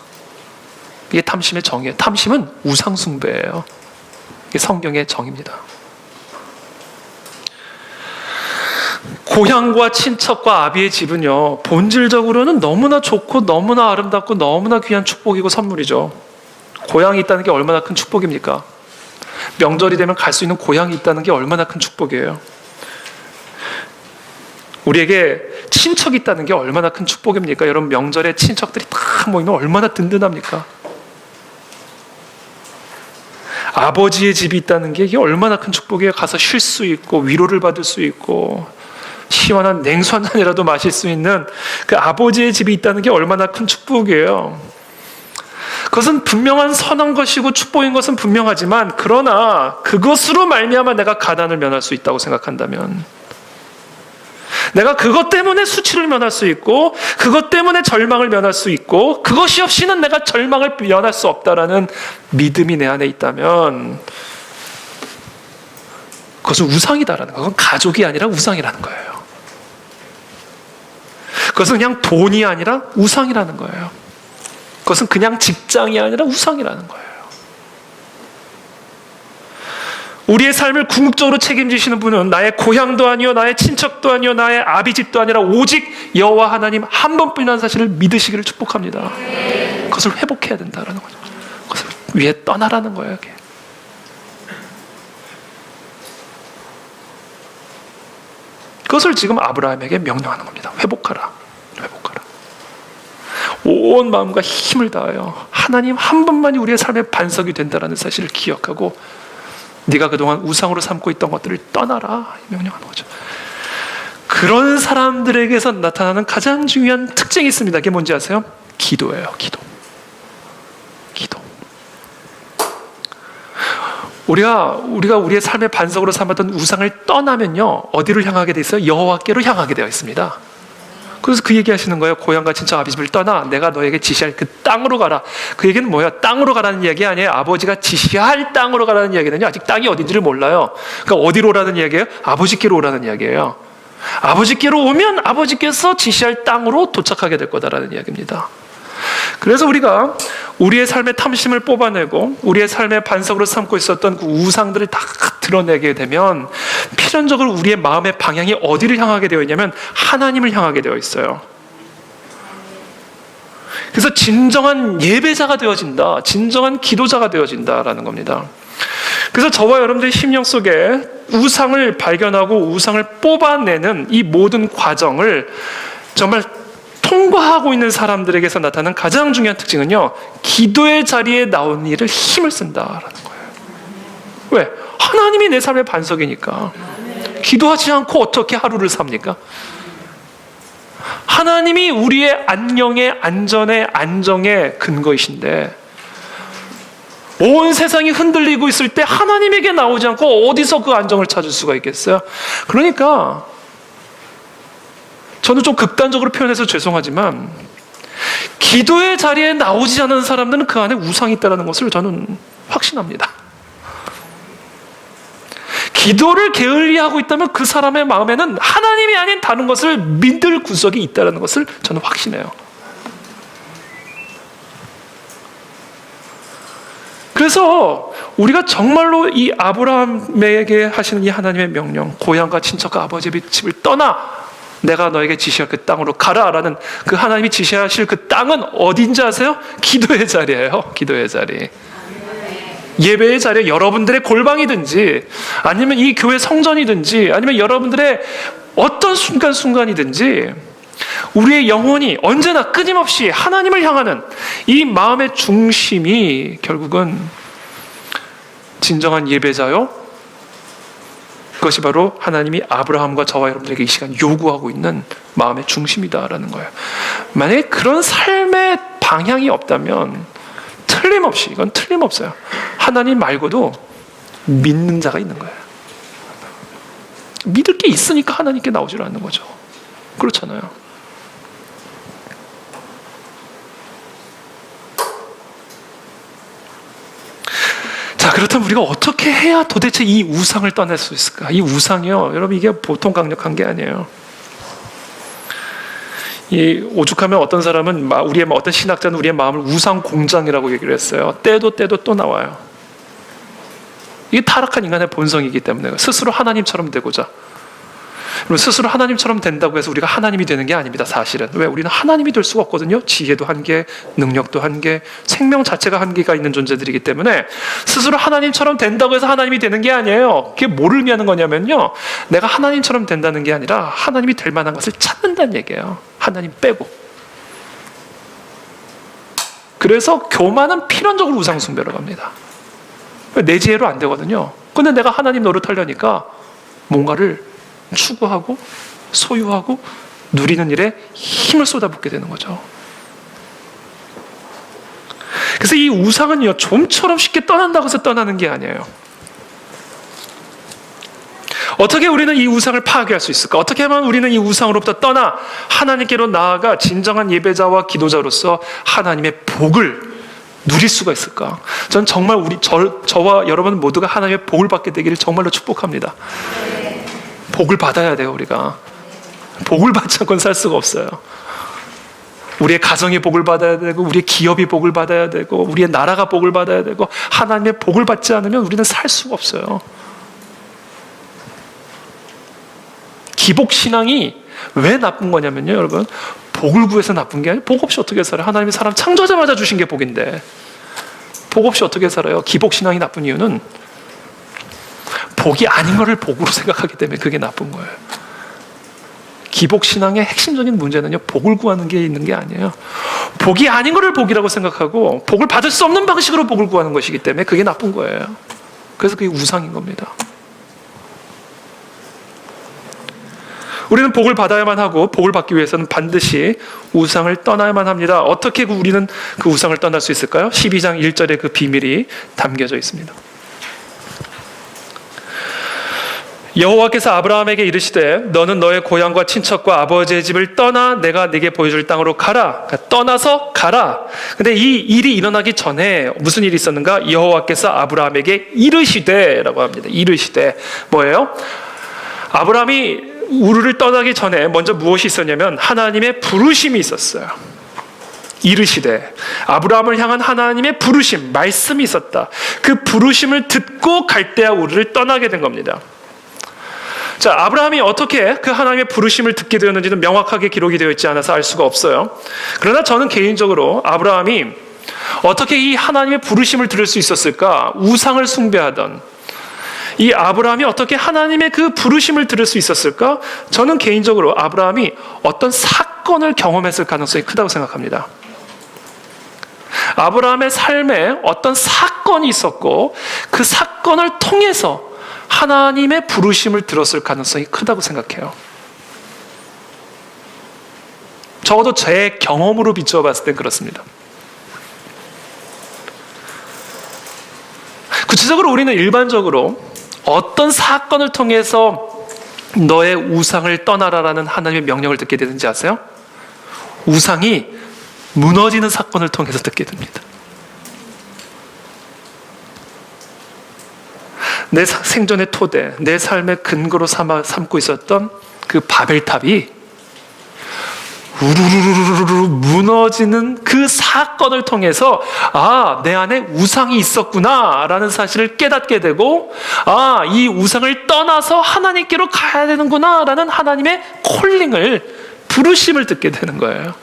이게 탐심의 정의예요. 탐심은 우상 숭배예요. 이게 성경의 정의입니다. 고향과 친척과 아비의 집은요, 본질적으로는 너무나 좋고 너무나 아름답고 너무나 귀한 축복이고 선물이죠. 고향이 있다는 게 얼마나 큰 축복입니까? 명절이 되면 갈 수 있는 고향이 있다는 게 얼마나 큰 축복이에요. 우리에게 친척이 있다는 게 얼마나 큰 축복입니까? 여러분, 명절에 친척들이 다 모이면 얼마나 든든합니까? 아버지의 집이 있다는 게 이게 얼마나 큰 축복이에요. 가서 쉴 수 있고 위로를 받을 수 있고 시원한 냉수 한 잔이라도 마실 수 있는 그 아버지의 집이 있다는 게 얼마나 큰 축복이에요. 그것은 분명한 선한 것이고 축복인 것은 분명하지만, 그러나 그것으로 말미암아 내가 가난을 면할 수 있다고 생각한다면, 내가 그것 때문에 수치를 면할 수 있고 그것 때문에 절망을 면할 수 있고 그것이 없이는 내가 절망을 면할 수 없다라는 믿음이 내 안에 있다면, 그것은 우상이다라는 거예요. 그건 가족이 아니라 우상이라는 거예요. 그것은 그냥 돈이 아니라 우상이라는 거예요. 그것은 그냥 직장이 아니라 우상이라는 거예요. 우리의 삶을 궁극적으로 책임지시는 분은 나의 고향도 아니요, 나의 친척도 아니요, 나의 아비집도 아니라 오직 여호와 하나님 한 분뿐이라는 사실을 믿으시기를 축복합니다. 그것을 회복해야 된다는 거죠. 그것을 위해 떠나라는 거예요. 이게. 그것을 지금 아브라함에게 명령하는 겁니다. 회복하라. 회복하라. 온 마음과 힘을 다하여 하나님 한 분만이 우리의 삶의 반석이 된다는 사실을 기억하고, 네가 그동안 우상으로 삼고 있던 것들을 떠나라 명령하는 거죠. 그런 사람들에게서 나타나는 가장 중요한 특징이 있습니다. 그게 뭔지 아세요? 기도예요. 기도. 우리가 우리의 삶의 반석으로 삼았던 우상을 떠나면요, 어디로 향하게 돼 있어요? 여호와께로 향하게 되어 있습니다. 그래서 그 얘기하시는 거예요. 고향과 친척 아비집을 떠나 내가 너에게 지시할 그 땅으로 가라. 그 얘기는 뭐예요? 땅으로 가라는 얘기 아니에요. 아버지가 지시할 땅으로 가라는 얘기는요, 아직 땅이 어딘지를 몰라요. 그러니까 어디로 오라는 얘기예요? 아버지께로 오라는 이야기예요. 아버지께로 오면 아버지께서 지시할 땅으로 도착하게 될 거다라는 이야기입니다. 그래서 우리가 우리의 삶의 탐심을 뽑아내고 우리의 삶의 반석으로 삼고 있었던 그 우상들을 다 드러내게 되면 필연적으로 우리의 마음의 방향이 어디를 향하게 되어 있냐면 하나님을 향하게 되어 있어요. 그래서 진정한 예배자가 되어진다, 진정한 기도자가 되어진다라는 겁니다. 그래서 저와 여러분들의 심령 속에 우상을 발견하고 우상을 뽑아내는 이 모든 과정을 정말 통과하고 있는 사람들에게서 나타나는 가장 중요한 특징은요, 기도의 자리에 나온 일을 힘을 쓴다라는 거예요. 왜? 하나님이 내 삶의 반석이니까. 기도하지 않고 어떻게 하루를 삽니까? 하나님이 우리의 안녕의, 안전의, 안정의 근거이신데 온 세상이 흔들리고 있을 때 하나님에게 나오지 않고 어디서 그 안정을 찾을 수가 있겠어요? 그러니까 저는 좀 극단적으로 표현해서 죄송하지만 기도의 자리에 나오지 않는 사람들은 그 안에 우상이 있다는 것을 저는 확신합니다. 기도를 게을리하고 있다면 그 사람의 마음에는 하나님이 아닌 다른 것을 믿을 구석이 있다는 것을 저는 확신해요. 그래서 우리가 정말로 이 아브라함에게 하시는 이 하나님의 명령, 고향과 친척과 아버지의 집을 떠나 내가 너에게 지시할 그 땅으로 가라라는 그 하나님이 지시하실 그 땅은 어딘지 아세요? 기도의 자리예요. 기도의 자리. 예배의 자리에 여러분들의 골방이든지 아니면 이 교회 성전이든지 아니면 여러분들의 어떤 순간순간이든지 우리의 영혼이 언제나 끊임없이 하나님을 향하는 이 마음의 중심이 결국은 진정한 예배자요, 그것이 바로 하나님이 아브라함과 저와 여러분들에게 이 시간 요구하고 있는 마음의 중심이다라는 거예요. 만약에 그런 삶의 방향이 없다면 틀림없이, 이건 틀림없어요, 하나님 말고도 믿는 자가 있는 거예요. 믿을 게 있으니까 하나님께 나오질 않는 거죠. 그렇잖아요. 자, 그렇다면 우리가 어떻게 해야 도대체 이 우상을 떠날 수 있을까? 이 우상이요, 여러분, 이게 보통 강력한 게 아니에요. 이 오죽하면 어떤 사람은 우리의 어떤 신학자는 우리의 마음을 우상 공장이라고 얘기를 했어요. 때도 또 나와요. 이게 타락한 인간의 본성이기 때문에 스스로 하나님처럼 되고자, 스스로 하나님처럼 된다고 해서 우리가 하나님이 되는 게 아닙니다. 사실은. 왜? 우리는 하나님이 될 수가 없거든요. 지혜도 한계, 능력도 한계, 생명 자체가 한계가 있는 존재들이기 때문에 스스로 하나님처럼 된다고 해서 하나님이 되는 게 아니에요. 그게 뭐를 의미하는 거냐면요, 내가 하나님처럼 된다는 게 아니라 하나님이 될 만한 것을 찾는다는 얘기예요. 하나님 빼고. 그래서 교만은 필연적으로 우상 숭배로 갑니다. 내 지혜로 안 되거든요. 근데 내가 하나님 노릇하려니까 뭔가를 추구하고 소유하고 누리는 일에 힘을 쏟아붓게 되는 거죠. 그래서 이 우상은요, 좀처럼 쉽게 떠난다고 해서 떠나는 게 아니에요. 어떻게 우리는 이 우상을 파괴할 수 있을까? 어떻게 하면 우리는 이 우상으로부터 떠나 하나님께로 나아가 진정한 예배자와 기도자로서 하나님의 복을 누릴 수가 있을까? 전 정말 저와 여러분 모두가 하나님의 복을 받게 되기를 정말로 축복합니다. 복을 받아야 돼요. 우리가 복을 받지 않고는 살 수가 없어요. 우리의 가정이 복을 받아야 되고, 우리의 기업이 복을 받아야 되고, 우리의 나라가 복을 받아야 되고, 하나님의 복을 받지 않으면 우리는 살 수가 없어요. 기복신앙이 왜 나쁜 거냐면요, 여러분, 복을 구해서 나쁜 게 아니에요. 복 없이 어떻게 살아요? 하나님이 사람 창조자마자 주신 게 복인데 복 없이 어떻게 살아요? 기복신앙이 나쁜 이유는 복이 아닌 것을 복으로 생각하기 때문에 그게 나쁜 거예요. 기복신앙의 핵심적인 문제는요, 복을 구하는 게 있는 게 아니에요. 복이 아닌 것을 복이라고 생각하고 복을 받을 수 없는 방식으로 복을 구하는 것이기 때문에 그게 나쁜 거예요. 그래서 그게 우상인 겁니다. 우리는 복을 받아야만 하고 복을 받기 위해서는 반드시 우상을 떠나야만 합니다. 어떻게 우리는 그 우상을 떠날 수 있을까요? 12장 1절에 그 비밀이 담겨져 있습니다. 여호와께서 아브라함에게 이르시되 너는 너의 고향과 친척과 아버지의 집을 떠나 내가 네게 보여줄 땅으로 가라. 그러니까 떠나서 가라. 근데 이 일이 일어나기 전에 무슨 일이 있었는가? 여호와께서 아브라함에게 이르시되 라고 합니다. 이르시되 뭐예요? 아브라함이 우르를 떠나기 전에 먼저 무엇이 있었냐면 하나님의 부르심이 있었어요. 이르시되, 아브라함을 향한 하나님의 부르심, 말씀이 있었다. 그 부르심을 듣고 갈대아 우르를 떠나게 된 겁니다. 자, 아브라함이 어떻게 그 하나님의 부르심을 듣게 되었는지는 명확하게 기록이 되어 있지 않아서 알 수가 없어요. 그러나 저는 개인적으로 아브라함이 어떻게 이 하나님의 부르심을 들을 수 있었을까? 우상을 숭배하던 이 아브라함이 어떻게 하나님의 그 부르심을 들을 수 있었을까? 저는 개인적으로 아브라함이 어떤 사건을 경험했을 가능성이 크다고 생각합니다. 아브라함의 삶에 어떤 사건이 있었고 그 사건을 통해서 하나님의 부르심을 들었을 가능성이 크다고 생각해요. 적어도 제 경험으로 비추어 봤을 땐 그렇습니다. 우리는 일반적으로 어떤 사건을 통해서 너의 우상을 떠나라라는 하나님의 명령을 듣게 되는지 아세요? 우상이 무너지는 사건을 통해서 듣게 됩니다. 내 생존의 토대, 내 삶의 근거로 삼고 있었던 그 바벨탑이 우르르르르 무너지는 그 사건을 통해서 내 안에 우상이 있었구나 라는 사실을 깨닫게 되고 이 우상을 떠나서 하나님께로 가야 되는구나 라는 하나님의 콜링을, 부르심을 듣게 되는 거예요.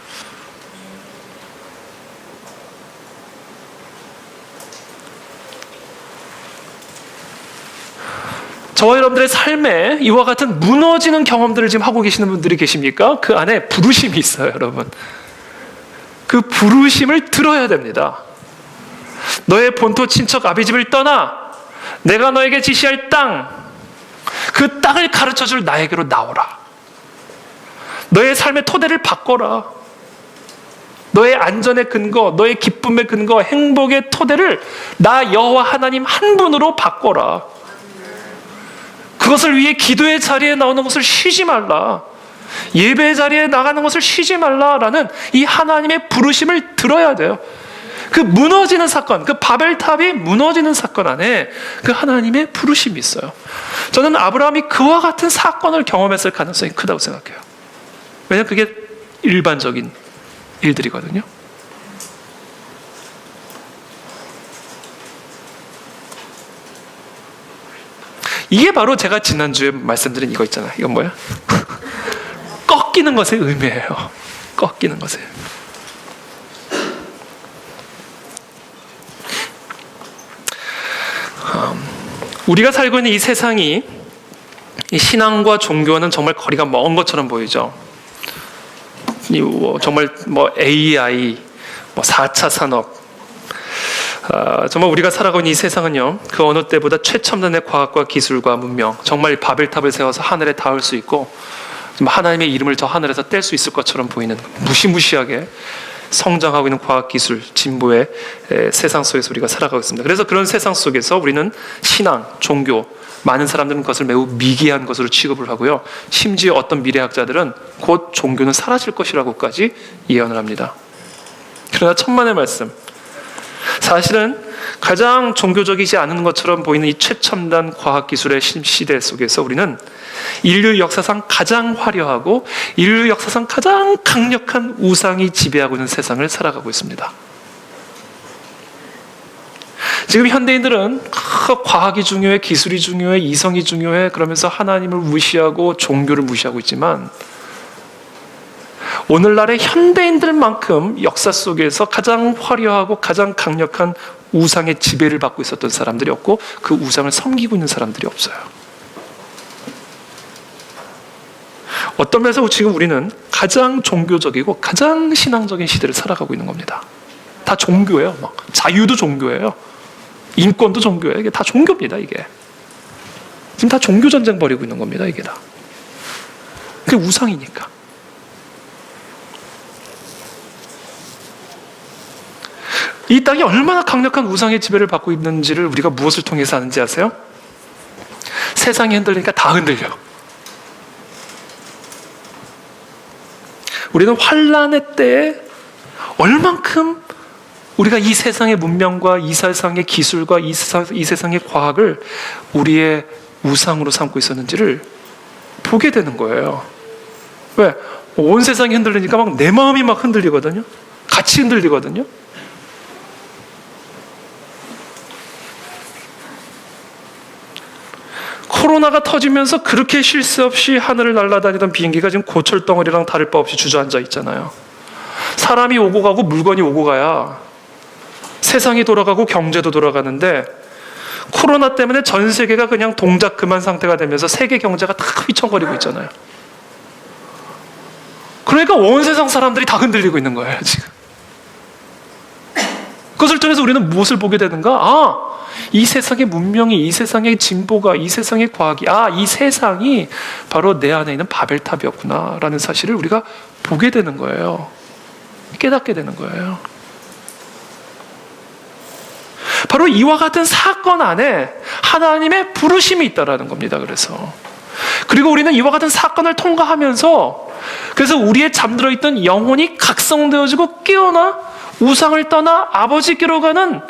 저와 여러분들의 삶에 이와 같은 무너지는 경험들을 지금 하고 계시는 분들이 계십니까? 그 안에 부르심이 있어요, 여러분. 그 부르심을 들어야 됩니다. 너의 본토 친척 아비집을 떠나 내가 너에게 지시할 땅, 그 땅을 가르쳐줄 나에게로 나오라. 너의 삶의 토대를 바꿔라. 너의 안전의 근거, 너의 기쁨의 근거, 행복의 토대를 나 여호와 하나님 한 분으로 바꿔라. 그것을 위해 기도의 자리에 나오는 것을 쉬지 말라. 예배의 자리에 나가는 것을 쉬지 말라라는 이 하나님의 부르심을 들어야 돼요. 그 무너지는 사건, 그 바벨탑이 무너지는 사건 안에 그 하나님의 부르심이 있어요. 저는 아브라함이 그와 같은 사건을 경험했을 가능성이 크다고 생각해요. 왜냐하면 그게 일반적인 일들이거든요. 이게 바로 제가 지난주에 말씀드린 이거 있잖아요. 이건 뭐야? 꺾이는 것의 의미예요. 꺾이는 것의. 우리가 살고 있는 이 세상이 이 신앙과 종교와는 정말 거리가 먼 것처럼 보이죠. 정말 AI, 4차 산업, 정말 우리가 살아가고 있는 이 세상은요, 그 어느 때보다 최첨단의 과학과 기술과 문명, 정말 바벨탑을 세워서 하늘에 닿을 수 있고 하나님의 이름을 저 하늘에서 뗄 수 있을 것처럼 보이는 무시무시하게 성장하고 있는 과학기술 진보의 세상 속에서 우리가 살아가고 있습니다. 그래서 그런 세상 속에서 우리는 신앙, 종교, 많은 사람들은 그것을 매우 미개한 것으로 취급을 하고요, 심지어 어떤 미래학자들은 곧 종교는 사라질 것이라고까지 예언을 합니다. 그러나 천만의 말씀, 사실은 가장 종교적이지 않은 것처럼 보이는 이 최첨단 과학기술의 시대 속에서 우리는 인류 역사상 가장 화려하고 인류 역사상 가장 강력한 우상이 지배하고 있는 세상을 살아가고 있습니다. 지금 현대인들은 과학이 중요해, 기술이 중요해, 이성이 중요해 그러면서 하나님을 무시하고 종교를 무시하고 있지만, 오늘날의 현대인들만큼 역사 속에서 가장 화려하고 가장 강력한 우상의 지배를 받고 있었던 사람들이 없고 그 우상을 섬기고 있는 사람들이 없어요. 어떤 면에서 지금 우리는 가장 종교적이고 가장 신앙적인 시대를 살아가고 있는 겁니다. 다 종교예요. 자유도 종교예요. 인권도 종교예요. 이게 다 종교입니다. 이게 지금 다 종교 전쟁 벌이고 있는 겁니다. 이게 다. 그게 우상이니까. 이 땅이 얼마나 강력한 우상의 지배를 받고 있는지를 우리가 무엇을 통해서 아는지 아세요? 세상이 흔들리니까 다 흔들려. 우리는 환란의 때에 얼만큼 우리가 이 세상의 문명과 이 세상의 기술과 이 세상의 과학을 우리의 우상으로 삼고 있었는지를 보게 되는 거예요. 왜? 온 세상이 흔들리니까 막 내 마음이 막 흔들리거든요. 같이 흔들리거든요. 코로나가 터지면서 그렇게 쉴 새 없이 하늘을 날아다니던 비행기가 지금 고철덩어리랑 다를 바 없이 주저앉아 있잖아요. 사람이 오고 가고 물건이 오고 가야 세상이 돌아가고 경제도 돌아가는데, 코로나 때문에 전 세계가 그냥 동작 그만 상태가 되면서 세계 경제가 다 휘청거리고 있잖아요. 그러니까 온 세상 사람들이 다 흔들리고 있는 거예요, 지금. 그것을 통해서 우리는 무엇을 보게 되는가? 이 세상의 문명이, 이 세상의 진보가, 이 세상의 과학이, 이 세상이 바로 내 안에 있는 바벨탑이었구나 라는 사실을 우리가 보게 되는 거예요. 깨닫게 되는 거예요. 바로 이와 같은 사건 안에 하나님의 부르심이 있다라는 겁니다. 그리고 우리는 이와 같은 사건을 통과하면서 그래서 우리의 잠들어 있던 영혼이 각성되어지고 깨어나 우상을 떠나 아버지께로 가는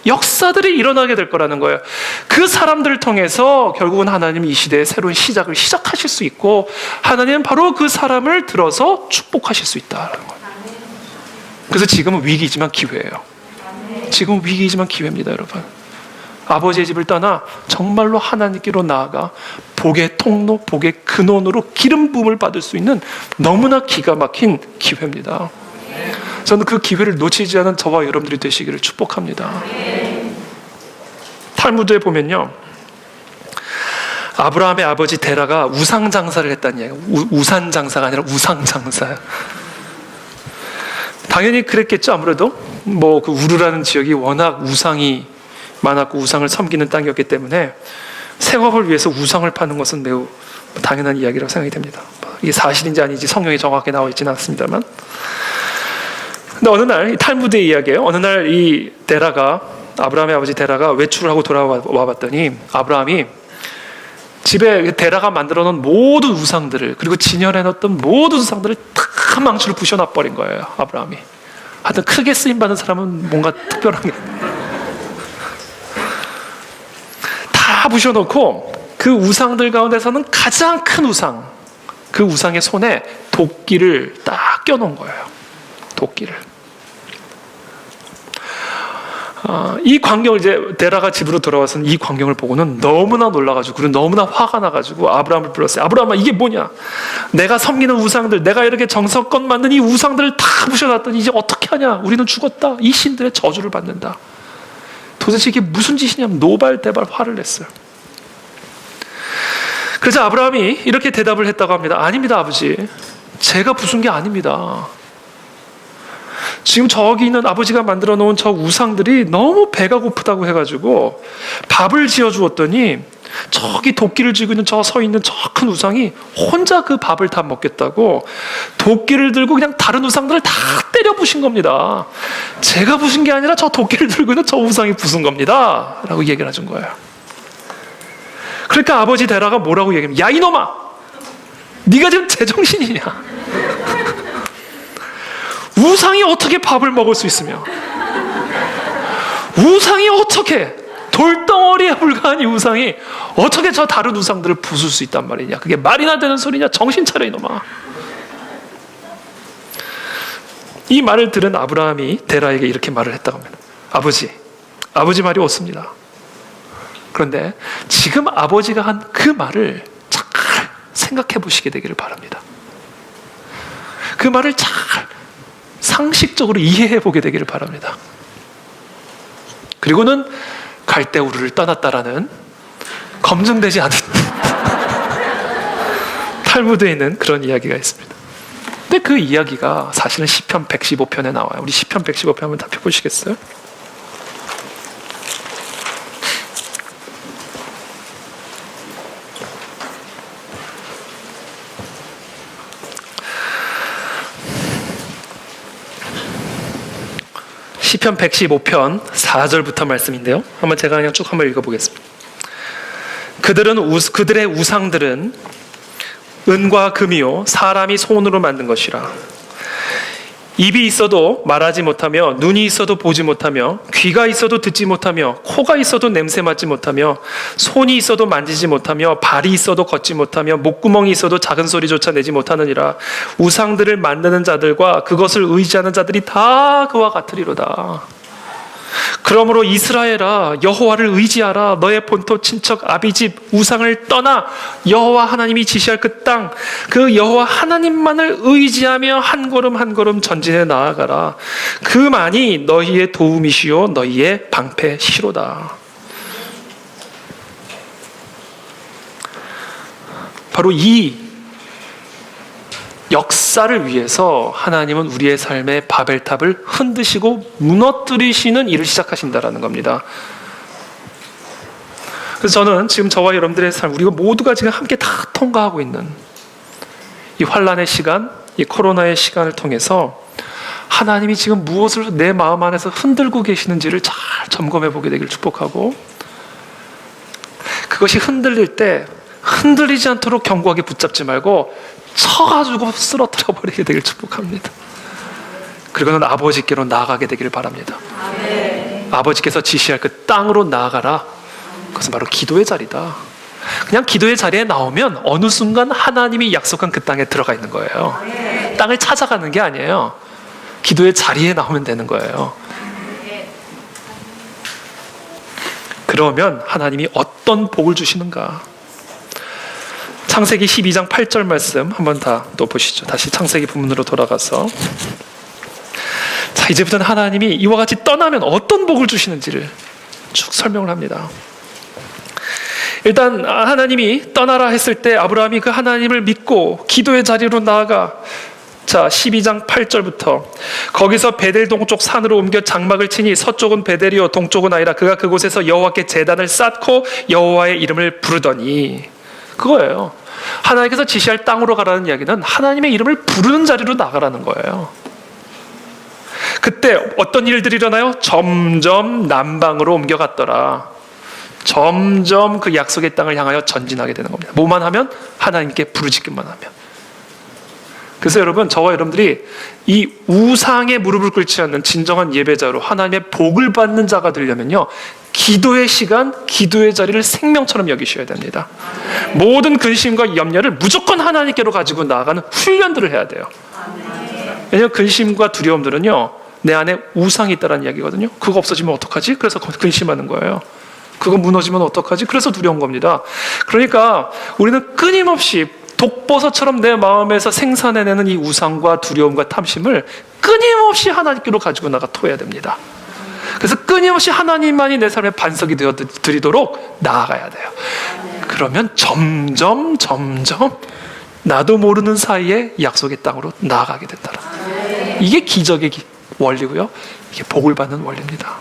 역사들이 일어나게 될 거라는 거예요. 그 사람들을 통해서 결국은 하나님이 이 시대의 새로운 시작을 시작하실 수 있고 하나님은 바로 그 사람을 들어서 축복하실 수 있다는 거예요. 그래서 지금은 위기이지만 기회예요. 지금은 위기이지만 기회입니다, 여러분. 아버지의 집을 떠나 정말로 하나님께로 나아가 복의 통로, 복의 근원으로 기름 부음을 받을 수 있는 너무나 기가 막힌 기회입니다. 저는 그 기회를 놓치지 않은 저와 여러분들이 되시기를 축복합니다. 탈무드에 보면요, 아브라함의 아버지 데라가 우상 장사를 했다는 이야기예요. 우산 장사가 아니라 우상 장사예요. 당연히 그랬겠죠. 아무래도 그 우르라는 지역이 워낙 우상이 많았고 우상을 섬기는 땅이었기 때문에 생업을 위해서 우상을 파는 것은 매우 당연한 이야기라고 생각이 됩니다. 이게 사실인지 아닌지 성경에 정확하게 나와 있지는 않습니다만, 근데 어느 날 이 탈무드의 이야기예요. 어느 날 이 데라가, 아브라함의 아버지 데라가 외출을 하고 돌아와 봤더니 아브라함이 집에 데라가 만들어 놓은 모든 우상들을, 그리고 진열해 놓던 모든 우상들을 다 망치로 부셔놔 버린 거예요. 아브라함이. 하여튼 크게 쓰임 받는 사람은 뭔가 특별한 게 다 부셔놓고 그 우상들 가운데서는 가장 큰 우상, 그 우상의 손에 도끼를 딱 껴놓은 거예요. 도끼를. 이 광경을 이제 데라가 집으로 돌아와서는 이 광경을 보고는 너무나 놀라가지고, 그리고 너무나 화가 나가지고 아브라함을 불렀어요. 아브라함아, 이게 뭐냐? 내가 섬기는 우상들, 내가 이렇게 정성껏 만든 이 우상들을 다 부셔놨더니 이제 어떻게 하냐? 우리는 죽었다. 이 신들의 저주를 받는다. 도대체 이게 무슨 짓이냐면 노발대발 화를 냈어요. 그래서 아브라함이 이렇게 대답을 했다고 합니다. 아닙니다, 아버지. 제가 부순 게 아닙니다. 지금 저기 있는 아버지가 만들어 놓은 저 우상들이 너무 배가 고프다고 해가지고 밥을 지어 주었더니 저기 도끼를 쥐고 있는 저 서 있는 저 큰 우상이 혼자 그 밥을 다 먹겠다고 도끼를 들고 그냥 다른 우상들을 다 때려 부신 겁니다. 제가 부신 게 아니라 저 도끼를 들고 있는 저 우상이 부순 겁니다 라고 얘기를 해준 거예요. 그러니까 아버지 데라가 뭐라고 얘기하면, 야 이놈아, 네가 지금 제정신이냐? 우상이 어떻게 밥을 먹을 수 있으며, 우상이 어떻게, 돌덩어리에 불과한 이 우상이 어떻게 저 다른 우상들을 부술 수 있단 말이냐? 그게 말이나 되는 소리냐? 정신 차려 이놈아. 이 말을 들은 아브라함이 데라에게 이렇게 말을 했다고 합니다. 아버지 말이 옳습니다. 그런데 지금 아버지가 한 그 말을 잘 생각해 보시게 되기를 바랍니다. 그 말을 잘 상식적으로 이해해 보게 되기를 바랍니다. 그리고는 갈대우르를 떠났다라는 검증되지 않은 탈무드에 있는 그런 이야기가 있습니다. 근데 그 이야기가 사실은 시편 115편에 나와요. 우리 시편 115편 한번 다 펴보시겠어요? 시편 115편 4절부터 말씀인데요. 한번 제가 그냥 쭉 한번 읽어보겠습니다. 그들의 우상들은 은과 금이요 사람이 손으로 만든 것이라. 입이 있어도 말하지 못하며, 눈이 있어도 보지 못하며, 귀가 있어도 듣지 못하며, 코가 있어도 냄새 맡지 못하며, 손이 있어도 만지지 못하며, 발이 있어도 걷지 못하며, 목구멍이 있어도 작은 소리조차 내지 못하느니라. 우상들을 만드는 자들과 그것을 의지하는 자들이 다 그와 같으리로다. 그러므로 이스라엘아, 여호와를 의지하라. 너의 본토 친척 아비집 우상을 떠나 여호와 하나님이 지시할 그 땅, 그 여호와 하나님만을 의지하며 한 걸음 한 걸음 전진해 나아가라. 그만이 너희의 도움이시요 너희의 방패시로다. 바로 이 역사를 위해서 하나님은 우리의 삶의 바벨탑을 흔드시고 무너뜨리시는 일을 시작하신다라는 겁니다. 그래서 저는 지금 저와 여러분들의 삶, 우리가 모두가 지금 함께 다 통과하고 있는 이 환난의 시간, 이 코로나의 시간을 통해서 하나님이 지금 무엇을 내 마음 안에서 흔들고 계시는지를 잘 점검해 보게 되길 축복하고, 그것이 흔들릴 때 흔들리지 않도록 견고하게 붙잡지 말고 쳐가지고 쓰러뜨려 버리게 되길 축복합니다. 그리고는 아버지께로 나아가게 되기를 바랍니다. 아버지께서 지시할 그 땅으로 나아가라. 그것은 바로 기도의 자리다. 그냥 기도의 자리에 나오면 어느 순간 하나님이 약속한 그 땅에 들어가 있는 거예요. 땅을 찾아가는 게 아니에요. 기도의 자리에 나오면 되는 거예요. 그러면 하나님이 어떤 복을 주시는가? 창세기 12장 8절 말씀 한번 다 또 보시죠. 다시 창세기 부문으로 돌아가서, 자, 이제부터는 하나님이 이와 같이 떠나면 어떤 복을 주시는지를 쭉 설명을 합니다. 일단 하나님이 떠나라 했을 때 아브라함이 그 하나님을 믿고 기도의 자리로 나아가, 자, 12장 8절부터 거기서 베델 동쪽 산으로 옮겨 장막을 치니 서쪽은 베델이요 동쪽은 아니라 그가 그곳에서 여호와께 제단을 쌓고 여호와의 이름을 부르더니, 그거예요. 하나님께서 지시할 땅으로 가라는 이야기는 하나님의 이름을 부르는 자리로 나가라는 거예요. 그때 어떤 일들이 일어나요? 점점 남방으로 옮겨갔더라. 점점 그 약속의 땅을 향하여 전진하게 되는 겁니다. 뭐만 하면? 하나님께 부르짖기만 하면. 그래서 여러분, 저와 여러분들이 이 우상에 무릎을 꿇지 않는 진정한 예배자로 하나님의 복을 받는 자가 되려면요, 기도의 시간, 기도의 자리를 생명처럼 여기셔야 됩니다. 모든 근심과 염려를 무조건 하나님께로 가지고 나아가는 훈련들을 해야 돼요. 왜냐하면 근심과 두려움들은요, 내 안에 우상이 있다는 이야기거든요. 그거 없어지면 어떡하지? 그래서 근심하는 거예요. 그거 무너지면 어떡하지? 그래서 두려운 겁니다. 그러니까 우리는 끊임없이 독버섯처럼 내 마음에서 생산해내는 이 우상과 두려움과 탐심을 끊임없이 하나님께로 가지고 나가 토해야 됩니다. 그래서 끊임없이 하나님만이 내 삶의 반석이 되어 드리도록 나아가야 돼요. 그러면 점점 나도 모르는 사이에 약속의 땅으로 나아가게 된다. 이게 기적의 원리고요, 이게 복을 받는 원리입니다.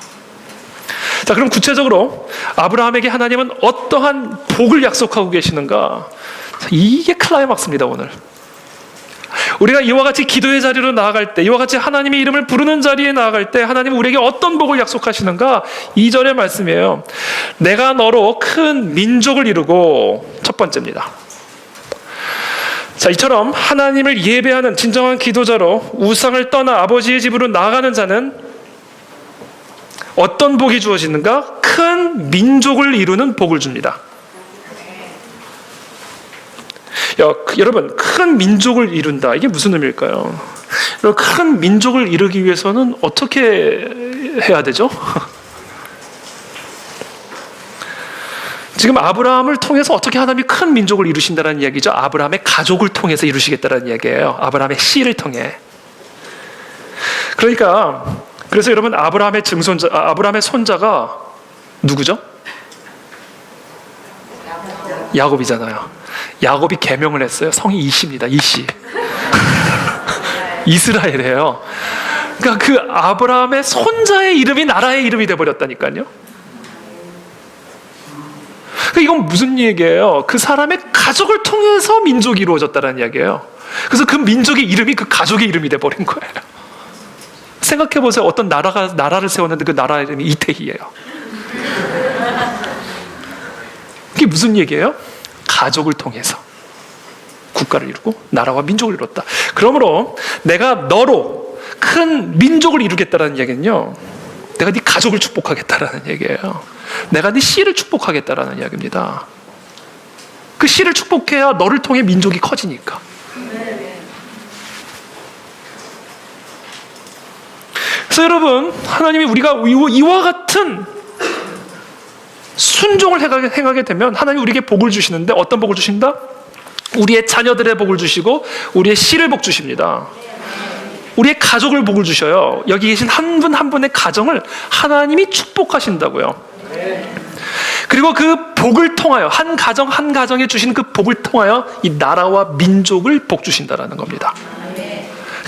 자, 그럼 구체적으로 아브라함에게 하나님은 어떠한 복을 약속하고 계시는가? 이게 클라이막스입니다. 오늘 우리가 이와 같이 기도의 자리로 나아갈 때, 이와 같이 하나님의 이름을 부르는 자리에 나아갈 때 하나님은 우리에게 어떤 복을 약속하시는가? 2절의 말씀이에요. 내가 너로 큰 민족을 이루고, 첫 번째입니다. 자, 이처럼 하나님을 예배하는 진정한 기도자로 우상을 떠나 아버지의 집으로 나아가는 자는 어떤 복이 주어지는가? 큰 민족을 이루는 복을 줍니다. 여러분, 큰 민족을 이룬다, 이게 무슨 의미일까요? 여러분, 큰 민족을 이루기 위해서는 어떻게 해야 되죠? 지금 아브라함을 통해서 어떻게 하나님이 큰 민족을 이루신다는 이야기죠. 아브라함의 가족을 통해서 이루시겠다는 이야기예요. 아브라함의 씨를 통해. 그래서 여러분, 아브라함의 아브라함의 손자가 누구죠? 야곱이잖아요. 야곱이 계명을 했어요. 성이 이시입니다. 이시. 이스라엘이에요. 그러니까 그 아브라함의 손자의 이름이 나라의 이름이 돼버렸다니까요. 그러니까 이건 무슨 얘기예요? 그 사람의 가족을 통해서 민족이 이루어졌다는 이야기예요. 그래서 그 민족의 이름이 그 가족의 이름이 돼버린 거예요. 생각해보세요. 어떤 나라를 세웠는데 그 나라 이름이 이태희예요. 그게 무슨 얘기예요? 가족을 통해서 국가를 이루고 나라와 민족을 이뤘다. 그러므로 내가 너로 큰 민족을 이루겠다는 이야기는요, 내가 네 가족을 축복하겠다라는 얘기예요. 내가 네 씨를 축복하겠다라는 이야기입니다. 그 씨를 축복해야 너를 통해 민족이 커지니까. 그래서 여러분, 하나님이 우리가 이와 같은 순종을 행하게 되면 하나님이 우리에게 복을 주시는데, 어떤 복을 주신다? 우리의 자녀들의 복을 주시고 우리의 씨를 복 주십니다. 우리의 가족을 복을 주셔요. 여기 계신 한 분 한 분의 가정을 하나님이 축복하신다고요. 그리고 그 복을 통하여 한 가정 한 가정에 주신 그 복을 통하여 이 나라와 민족을 복 주신다라는 겁니다.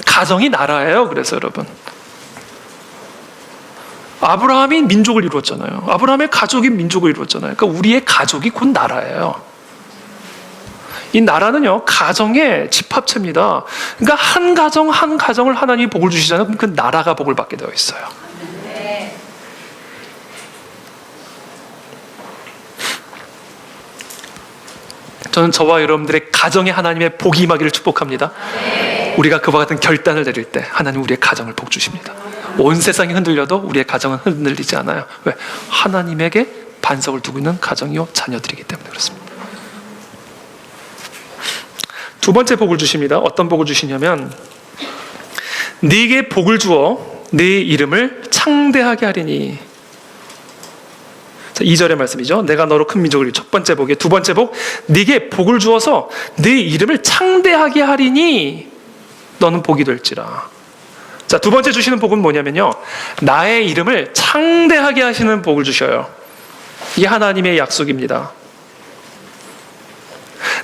가정이 나라예요. 그래서 여러분, 아브라함이 민족을 이루었잖아요. 아브라함의 가족이 민족을 이루었잖아요. 그러니까 우리의 가족이 곧 나라예요. 이 나라는요, 가정의 집합체입니다. 그러니까 한 가정 한 가정을 하나님이 복을 주시잖아요. 그럼 그 나라가 복을 받게 되어 있어요. 저는 저와 여러분들의 가정에 하나님의 복이 임하기를 축복합니다. 우리가 그와 같은 결단을 내릴 때 하나님 우리의 가정을 복 주십니다. 온 세상이 흔들려도 우리의 가정은 흔들리지 않아요. 왜? 하나님에게 반석을 두고 있는 가정이요 자녀들이기 때문에 그렇습니다. 두 번째 복을 주십니다. 어떤 복을 주시냐면 네게 복을 주어 네 이름을 창대하게 하리니. 자, 2절의 말씀이죠. 내가 너로 큰 민족을 첫 번째 복이에요. 두 번째 복, 네게 복을 주어서 네 이름을 창대하게 하리니 너는 복이 될지라. 자, 두 번째 주시는 복은 뭐냐면요, 나의 이름을 창대하게 하시는 복을 주셔요. 이게 하나님의 약속입니다.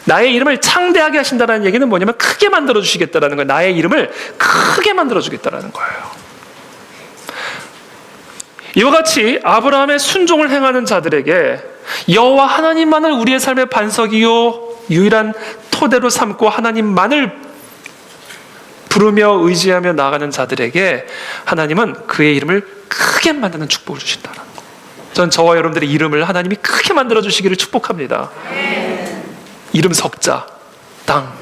나의 이름을 창대하게 하신다는 얘기는 뭐냐면 크게 만들어 주시겠다라는 거예요. 나의 이름을 크게 만들어 주겠다라는 거예요. 이와 같이 아브라함의 순종을 행하는 자들에게 여호와 하나님만을 우리의 삶의 반석이요 유일한 토대로 삼고 하나님만을 부르며 의지하며 나아가는 자들에게 하나님은 그의 이름을 크게 만드는 축복을 주신다는 거예요. 전 저와 여러분들의 이름을 하나님이 크게 만들어 주시기를 축복합니다. 이름 석자, 땅,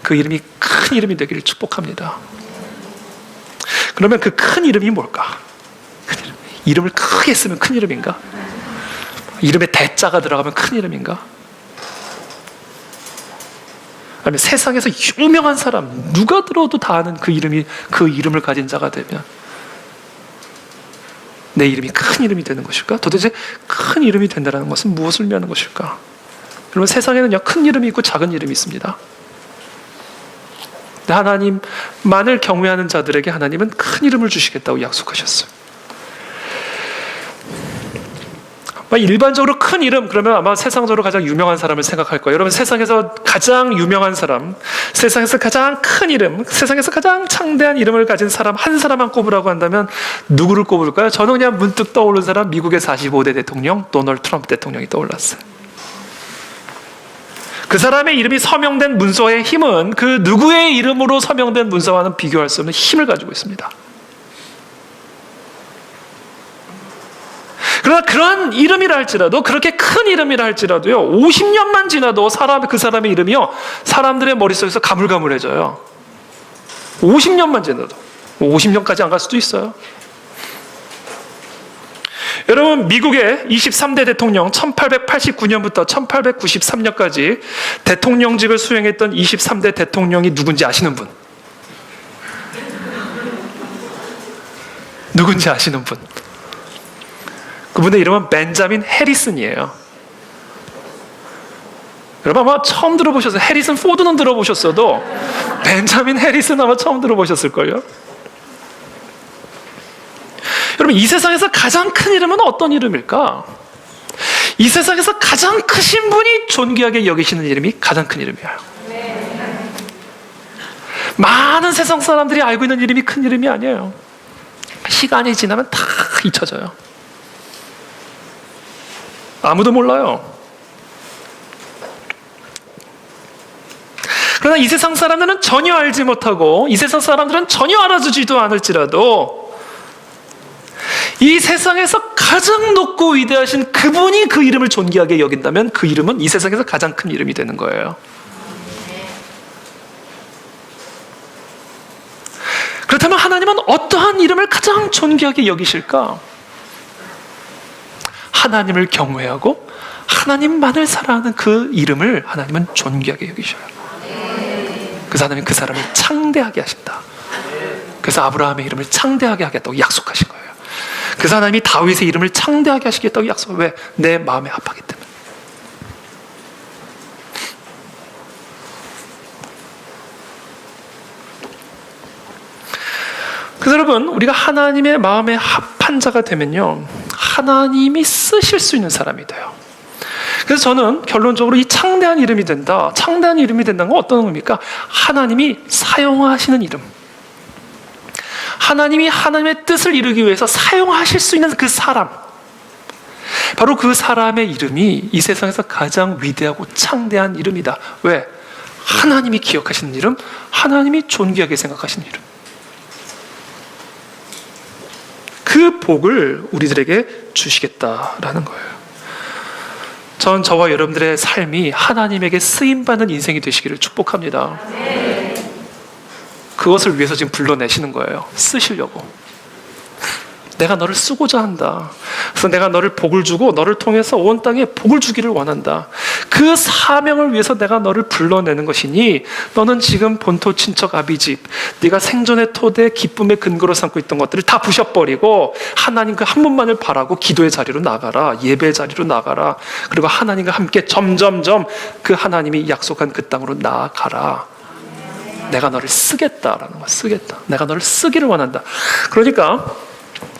그 이름이 큰 이름이 되기를 축복합니다. 그러면 그 큰 이름이 뭘까? 이름을 크게 쓰면 큰 이름인가? 이름에 대자가 들어가면 큰 이름인가? 아니면 세상에서 유명한 사람, 누가 들어도 다 아는 그 이름을 가진 자가 되면 내 이름이 큰 이름이 되는 것일까? 도대체 큰 이름이 된다는 것은 무엇을 의미하는 것일까? 여러분, 세상에는요, 큰 이름이 있고 작은 이름이 있습니다. 하나님만을 경외하는 자들에게 하나님은 큰 이름을 주시겠다고 약속하셨어요. 일반적으로 큰 이름, 그러면 아마 세상적으로 가장 유명한 사람을 생각할 거예요. 여러분, 세상에서 가장 유명한 사람, 세상에서 가장 큰 이름, 세상에서 가장 창대한 이름을 가진 사람 한 사람만 꼽으라고 한다면 누구를 꼽을까요? 저는 그냥 문득 떠오른 사람, 미국의 45대 대통령 도널드 트럼프 대통령이 떠올랐어요. 그 사람의 이름이 서명된 문서의 힘은 그 누구의 이름으로 서명된 문서와는 비교할 수 없는 힘을 가지고 있습니다. 그러나 그러한 이름이라 할지라도, 그렇게 큰 이름이라 할지라도요, 50년만 지나도 그 사람의 이름이요, 사람들의 머릿속에서 가물가물해져요. 50년만 지나도. 50년까지 안 갈 수도 있어요. 여러분, 미국의 23대 대통령 1889년부터 1893년까지 대통령직을 수행했던 23대 대통령이 누군지 아시는 분? 누군지 아시는 분? 그분의 이름은 벤자민 해리슨이에요. 여러분 아마 처음 들어보셨어요. 해리슨 포드는 들어보셨어도 벤자민 해리슨 아마 처음 들어보셨을걸요. 여러분, 이 세상에서 가장 큰 이름은 어떤 이름일까? 이 세상에서 가장 크신 분이 존귀하게 여기시는 이름이 가장 큰 이름이에요. 많은 세상 사람들이 알고 있는 이름이 큰 이름이 아니에요. 시간이 지나면 다 잊혀져요. 아무도 몰라요. 그러나 이 세상 사람들은 전혀 알지 못하고, 이 세상 사람들은 전혀 알아주지도 않을지라도 이 세상에서 가장 높고 위대하신 그분이 그 이름을 존귀하게 여긴다면 그 이름은 이 세상에서 가장 큰 이름이 되는 거예요. 그렇다면 하나님은 어떠한 이름을 가장 존귀하게 여기실까? 하나님을 경외하고 하나님만을 사랑하는 그 이름을 하나님은 존귀하게 여기셔요. 그래서 하나님은 그 사람을 창대하게 하신다. 그래서 아브라함의 이름을 창대하게 하겠다고 약속하신 거예요. 그래서 하나님이 다윗의 이름을 창대하게 하시겠다고 약속해요. 왜? 내 마음에 합하기 때문에. 그래서 여러분, 우리가 하나님의 마음에 합한 자가 되면요, 하나님이 쓰실 수 있는 사람이 돼요. 그래서 저는 결론적으로 이 창대한 이름이 된다, 창대한 이름이 된다는 건 어떤 의미입니까? 하나님이 사용하시는 이름, 하나님이 하나님의 뜻을 이루기 위해서 사용하실 수 있는 그 사람, 바로 그 사람의 이름이 이 세상에서 가장 위대하고 창대한 이름이다. 왜? 하나님이 기억하시는 이름, 하나님이 존귀하게 생각하시는 이름. 그 복을 우리들에게 주시겠다라는 거예요. 전 저와 여러분들의 삶이 하나님에게 쓰임받는 인생이 되시기를 축복합니다. 그것을 위해서 지금 불러내시는 거예요. 쓰시려고. 내가 너를 쓰고자 한다. 그래서 내가 너를 복을 주고 너를 통해서 온 땅에 복을 주기를 원한다. 그 사명을 위해서 내가 너를 불러내는 것이니 너는 지금 본토 친척 아비집, 네가 생존의 토대 기쁨의 근거로 삼고 있던 것들을 다 부셔버리고 하나님 그 한 분만을 바라고 기도의 자리로 나가라. 예배의 자리로 나가라. 그리고 하나님과 함께 점점점 그 하나님이 약속한 그 땅으로 나아가라. 내가 너를 쓰겠다라는 거야. 쓰겠다. 내가 너를 쓰기를 원한다. 그러니까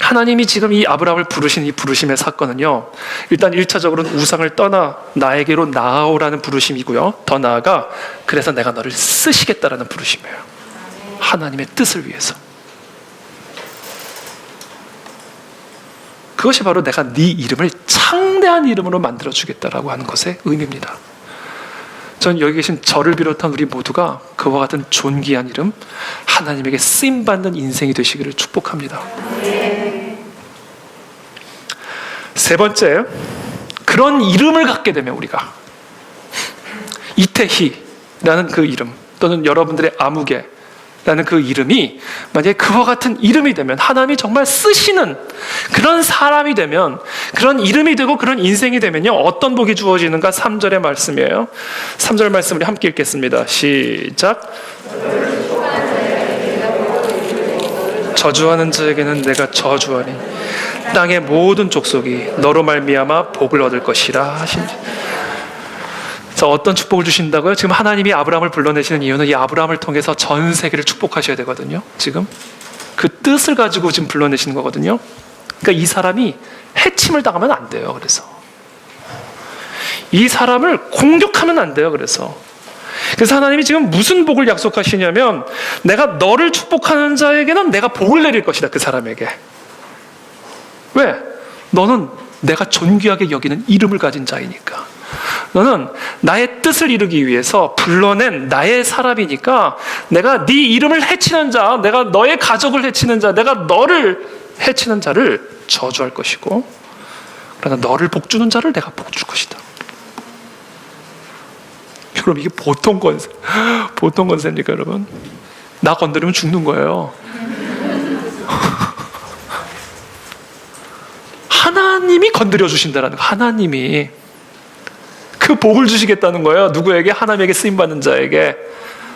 하나님이 지금 이 아브라함을 부르신 이 부르심의 사건은요, 일단 1차적으로는 우상을 떠나 나에게로 나아오라는 부르심이고요. 더 나아가 그래서 내가 너를 쓰시겠다라는 부르심이에요. 하나님의 뜻을 위해서. 그것이 바로 내가 네 이름을 창대한 이름으로 만들어주겠다라고 하는 것의 의미입니다. 전 여기 계신 저를 비롯한 우리 모두가 그와 같은 존귀한 이름, 하나님에게 쓰임받는 인생이 되시기를 축복합니다. 세 번째, 그런 이름을 갖게 되면 우리가 이태희라는 그 이름 또는 여러분들의 아무개라는 그 이름이 만약에 그와 같은 이름이 되면, 하나님이 정말 쓰시는 그런 사람이 되면, 그런 이름이 되고 그런 인생이 되면요, 어떤 복이 주어지는가? 3절의 말씀이에요. 3절 말씀 우리 함께 읽겠습니다. 시작. 저주하는 자에게는 내가 저주하니 땅의 모든 족속이 너로 말미암아 복을 얻을 것이라 하신지. 자, 어떤 축복을 주신다고요? 지금 하나님이 아브라함을 불러내시는 이유는 이 아브라함을 통해서 전 세계를 축복하셔야 되거든요. 지금 그 뜻을 가지고 지금 불러내시는 거거든요. 그러니까 이 사람이 해침을 당하면 안 돼요. 그래서 이 사람을 공격하면 안 돼요. 그래서 하나님이 지금 무슨 복을 약속하시냐면, 내가 너를 축복하는 자에게는 내가 복을 내릴 것이다. 그 사람에게. 왜? 너는 내가 존귀하게 여기는 이름을 가진 자이니까. 너는 나의 뜻을 이루기 위해서 불러낸 나의 사람이니까 내가 네 이름을 해치는 자, 내가 너의 가족을 해치는 자, 내가 너를 해치는 자를 저주할 것이고, 그러나 너를 복주는 자를 내가 복줄 것이다. 여러분, 이게 보통 권세입니까, 여러분? 나 건드리면 죽는 거예요. 하나님이 건드려 주신다라는 거. 하나님이 그 복을 주시겠다는 거예요. 누구에게? 하나님에게 쓰임받는 자에게,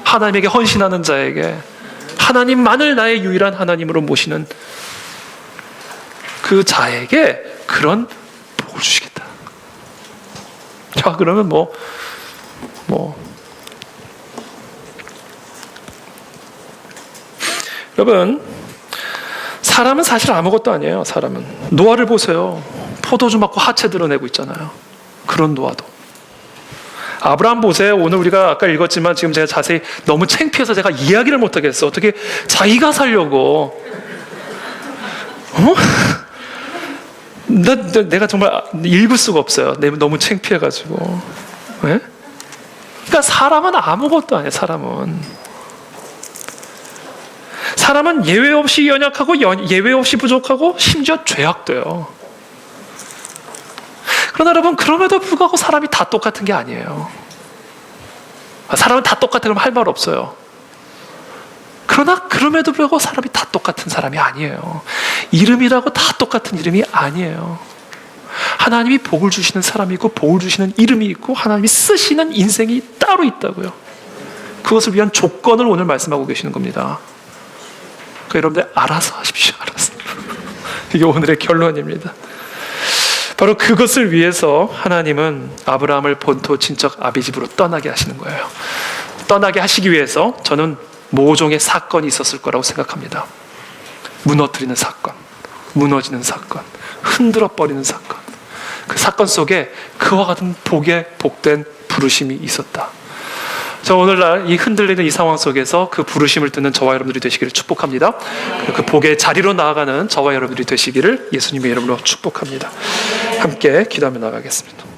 하나님에게 헌신하는 자에게, 하나님만을 나의 유일한 하나님으로 모시는 그 자에게 그런 복을 주시겠다. 자, 그러면 여러분, 사람은 사실 아무것도 아니에요. 사람은 노아를 보세요. 포도주 맞고 하체 드러내고 있잖아요. 그런 노아도. 아브라함 보세요. 오늘 우리가 아까 읽었지만 지금 제가 자세히 너무 창피해서 제가 이야기를 못하겠어. 어떻게 자기가 살려고 내가 정말 읽을 수가 없어요. 너무 창피해가지고. 네? 그러니까 사람은 아무것도 아니에요. 사람은 예외 없이 연약하고 예외 없이 부족하고 심지어 죄악돼요. 그러나 여러분, 그럼에도 불구하고 사람이 다 똑같은 게 아니에요. 사람은 다 똑같아 그러면 할 말 없어요. 그러나 그럼에도 불구하고 사람이 다 똑같은 사람이 아니에요. 이름이라고 다 똑같은 이름이 아니에요. 하나님이 복을 주시는 사람이 있고 복을 주시는 이름이 있고 하나님이 쓰시는 인생이 따로 있다고요. 그것을 위한 조건을 오늘 말씀하고 계시는 겁니다. 그러니까 여러분들 알아서 하십시오. 알아서. 이게 오늘의 결론입니다. 바로 그것을 위해서 하나님은 아브라함을 본토 친척 아비집으로 떠나게 하시는 거예요. 떠나게 하시기 위해서 저는 모종의 사건이 있었을 거라고 생각합니다. 무너뜨리는 사건, 무너지는 사건, 흔들어 버리는 사건. 그 사건 속에 그와 같은 복된 부르심이 있었다. 저 오늘날 이 흔들리는 이 상황 속에서 그 부르심을 듣는 저와 여러분들이 되시기를 축복합니다. 그 복의 자리로 나아가는 저와 여러분들이 되시기를 예수님의 이름으로 축복합니다. 함께 기도하며 나가겠습니다.